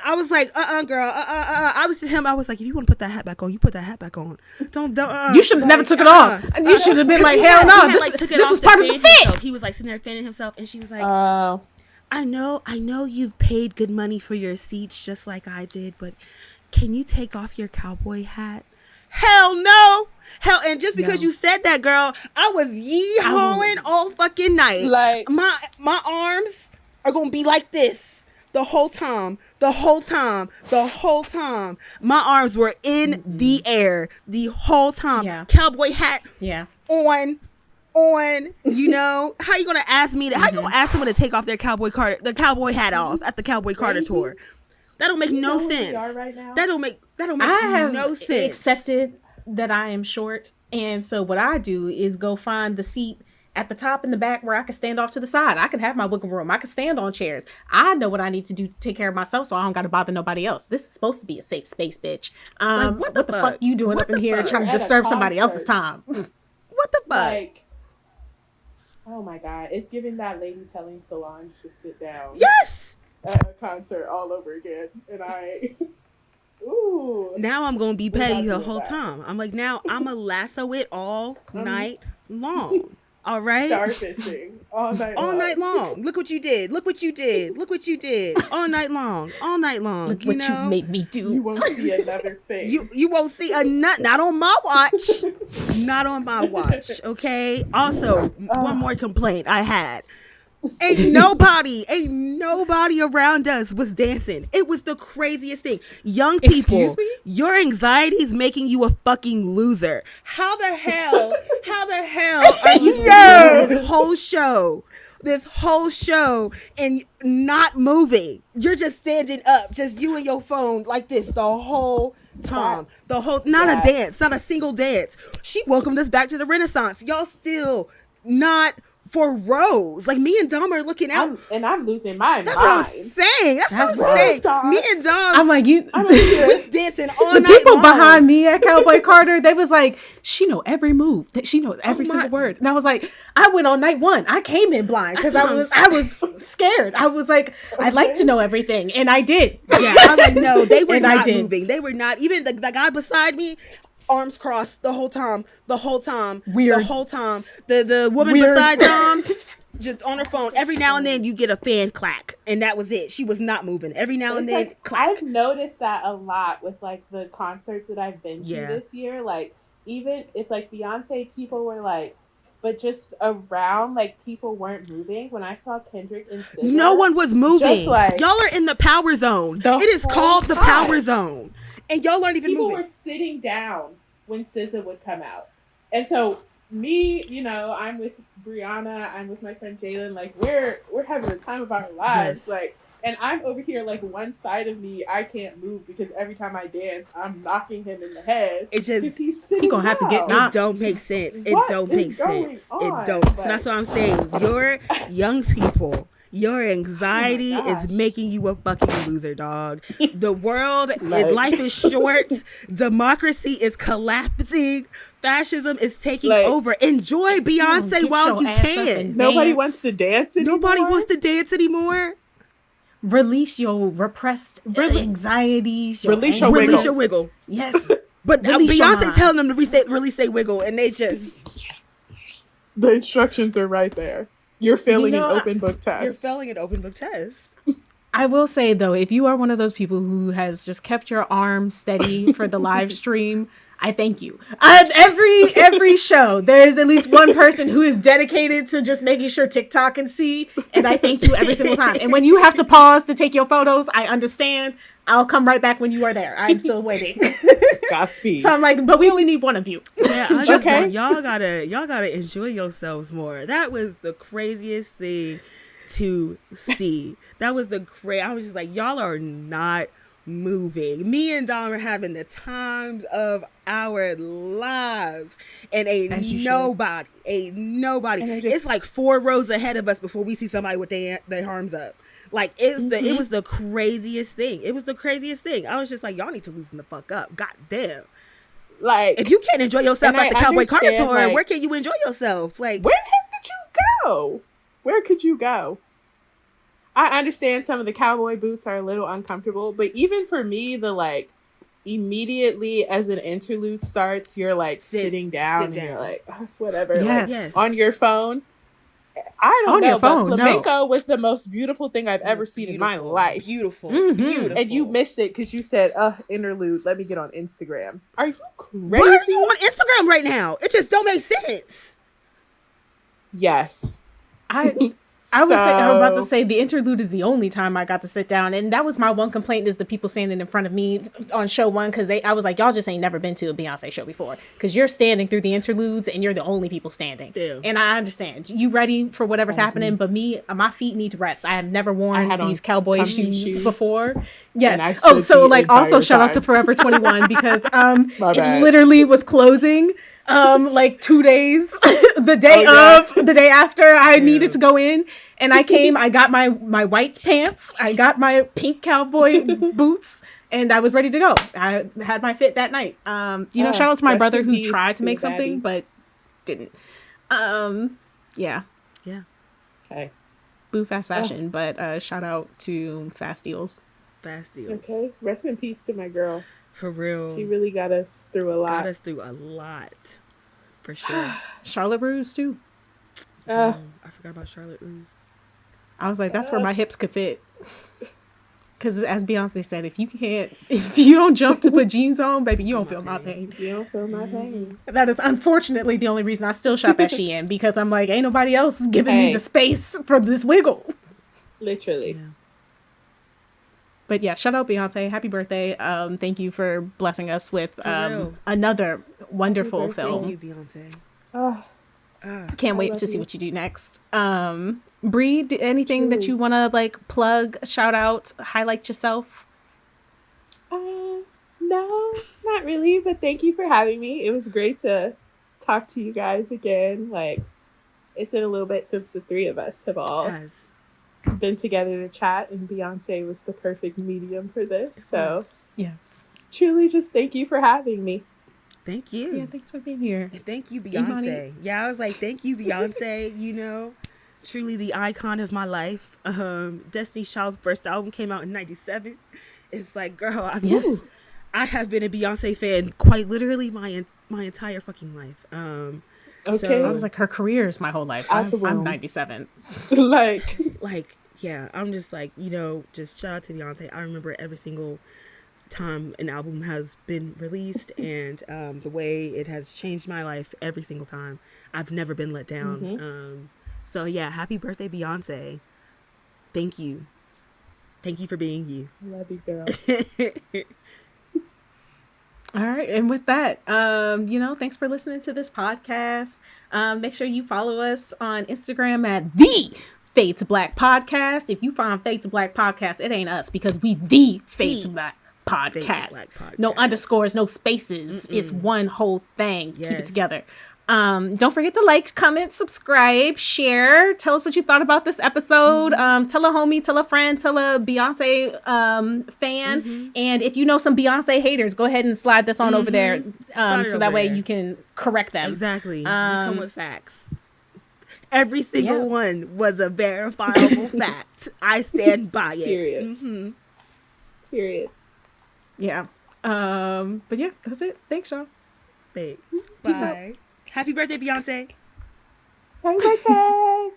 I was like, girl, I looked at him. I was like, if you want to put that hat back on, you put that hat back on. Don't. You should have never took it off. You should have been like, hell no. This was part of the fit. He was like sitting there fanning himself, and she was like, I know you've paid good money for your seats just like I did, but can you take off your cowboy hat? Hell no. Hell, and just because you said that, girl, I was yee-hawing all fucking night. Like my arms are gonna be like this the whole time. My arms were in the air the whole time. Yeah. Cowboy hat on. You know, how you gonna ask me how you gonna ask someone to take off their cowboy hat off at the Cowboy Carter tour? That don't make no sense. Right now? That don't make no sense. Accepted that I am short, and so what I do is go find the seat at the top and the back where I can stand off to the side. I can have my wiggle room. I can stand on chairs. I know what I need to do to take care of myself, so I don't got to bother nobody else. This is supposed to be a safe space, bitch. What the fuck you doing up in here trying to disturb somebody else's time? What the fuck? Like, oh my God, it's giving that lady telling Solange to sit down. Yes. At a concert all over again, and now I'm gonna be petty the whole time. I'm like, now I'm gonna lasso it all night long. All right, starfishing all night long. Look what you did. All night long. Look what you made me do. You won't see another thing. You won't see a nut. Not on my watch. Okay. Also, one more complaint I had. Ain't nobody around us was dancing. It was the craziest thing. Young people, excuse me? Your anxiety is making you a fucking loser. How the hell are you seeing this whole show and not moving? You're just standing up, just you and your phone like this the whole time. Not a dance, not a single dance. She welcomed us back to the Renaissance. Y'all still not for Rose. Like, me and Dom are looking out. I'm losing my mind. That's what I'm saying. That's what I'm saying. Me and Dom. I'm like, we dancing all the night people long. behind me at Cowboy Carter, they was like, she know every move. She knows every single word. And I was like, I went on night one. I came in blind because I was scared. I was like, I'd like to know everything. And I did. Yeah. I was like, no, they were not moving. They were not. Even the guy beside me, arms crossed the whole time. Weird. The whole time. The woman beside Dom, just on her phone. Every now and then you get a fan clack, and that was it. She was not moving. Every now and then, clack. I've noticed that a lot with like the concerts that I've been to this year. Like, even it's like Beyonce, people were like, but just around, like, people weren't moving. When I saw Kendrick and SZA, no one was moving. Like, y'all are in the power zone. It is called the power zone. And y'all aren't even moving. People were sitting down when SZA would come out. And so me, you know, I'm with Brianna, I'm with my friend Jalen, like we're having the time of our lives. Yes. Like, and I'm over here, like, one side of me, I can't move because every time I dance, I'm knocking him in the head. It just, he's gonna have to get knocked. It don't make sense. It don't make sense. It don't. So that's what I'm saying. Your young people, your anxiety is making you a fucking loser, dog. The world, life is short. Democracy is collapsing. Fascism is taking over. Enjoy Beyonce while you can. Nobody wants to dance anymore. Release your repressed anxieties. Release your wiggle. Yes. But Beyonce telling them to release their wiggle, and they just... The instructions are right there. You're failing an open book test. I will say, though, if you are one of those people who has just kept your arm steady for the live stream, I thank you. Every show, there's at least one person who is dedicated to just making sure TikTok can see, and I thank you every single time. And when you have to pause to take your photos, I understand. I'll come right back when you are there. I'm still waiting. Godspeed. So I'm like, but we only need one of you. Yeah, I just want y'all gotta enjoy yourselves more. That was the craziest thing to see. I was just like, y'all are not moving. Me and Dom are having the times of our lives, and ain't nobody. It's like 4 rows ahead of us before we see somebody with their arms up. Like, it was the craziest thing. I was just like, y'all need to loosen the fuck up. God damn. Like, if you can't enjoy yourself at the Cowboy Carter tour, where can you enjoy yourself? Like, where the heck did you go? where could you go? I understand some of the cowboy boots are a little uncomfortable, but even for me, the like immediately as an interlude starts, you're like sitting down and you're like, whatever, yes, like on your phone. I don't on know, your phone, but flamenco was the most beautiful thing I've ever seen in my life. Beautiful, beautiful. And you missed it because you said, interlude, let me get on Instagram. Are you crazy? Why are you on Instagram right now? It just don't make sense. Yes. I was about to say the interlude is the only time I got to sit down, and that was my one complaint is the people standing in front of me on show one, because I was like, y'all just ain't never been to a Beyonce show before, because you're standing through the interludes and you're the only people standing. Ew. And I understand you ready for whatever's happening, but my feet need to rest. I have never worn these cowboy shoes before. Yes. Oh, so like also shout out to Forever 21 because it literally was closing like 2 days the day after I needed to go in, and I got my white pants, I got my pink cowboy boots, and I was ready to go. I had my fit that night. Shout out to my brother who tried to make something but didn't. Yeah. Okay. Boo fast fashion, but shout out to Fast Deals. Okay. Rest in peace to my girl. For real. She really got us through a lot. For sure. Charlotte Russe too. I forgot about Charlotte Russe. I was like, that's where my hips could fit. Because as Beyonce said, if you don't jump to put jeans on, baby, you don't feel my pain. You don't feel my pain. That is unfortunately the only reason I still shop at Shein, because I'm like, ain't nobody else giving me the space for this wiggle. Literally. Yeah. But yeah, shout out Beyonce. Happy birthday. Thank you for blessing us with another wonderful film. Thank you, Beyonce. Can't wait to see what you do next. Bree, anything that you want to like plug, shout out, highlight yourself? No, not really, but thank you for having me. It was great to talk to you guys again. Like, it's been a little bit since the three of us have all been together to chat, and Beyonce was the perfect medium for this. So yes, truly just thank you for having me. Thank you. Yeah, thanks for being here. And thank you, Beyonce. Imani. Yeah, I was like, thank you, Beyonce. Truly the icon of my life. Destiny's Child's first album came out in 97. It's like, girl, I have been a Beyonce fan quite literally my entire fucking life. Okay. So, I was like, her career is my whole life. I'm 97. like, yeah, I'm just like, just shout out to Beyonce. I remember every single time an album has been released, and the way it has changed my life every single time. I've never been let down. Mm-hmm. So yeah, happy birthday, Beyonce. Thank you for being you. Love you, girl. All right, and with that, thanks for listening to this podcast. Make sure you follow us on Instagram at the Fade to Black Podcast. If you find Fade to Black Podcast, it ain't us, because we the Fade to Black Podcast. No underscores, no spaces. Mm-mm. It's one whole thing. Yes. Keep it together. Don't forget to like, comment, subscribe, share. Tell us what you thought about this episode. Tell a homie, tell a friend, tell a Beyonce fan. Mm-hmm. And if you know some Beyonce haters, go ahead and slide this on over there, so that way you can correct them. Exactly. Come with facts. Every single one was a verifiable fact. I stand by it. Period. Mm-hmm. Period. Yeah. But yeah, that's it. Thanks, y'all. Thanks. Peace Bye. out. Happy birthday, Beyonce. Happy birthday.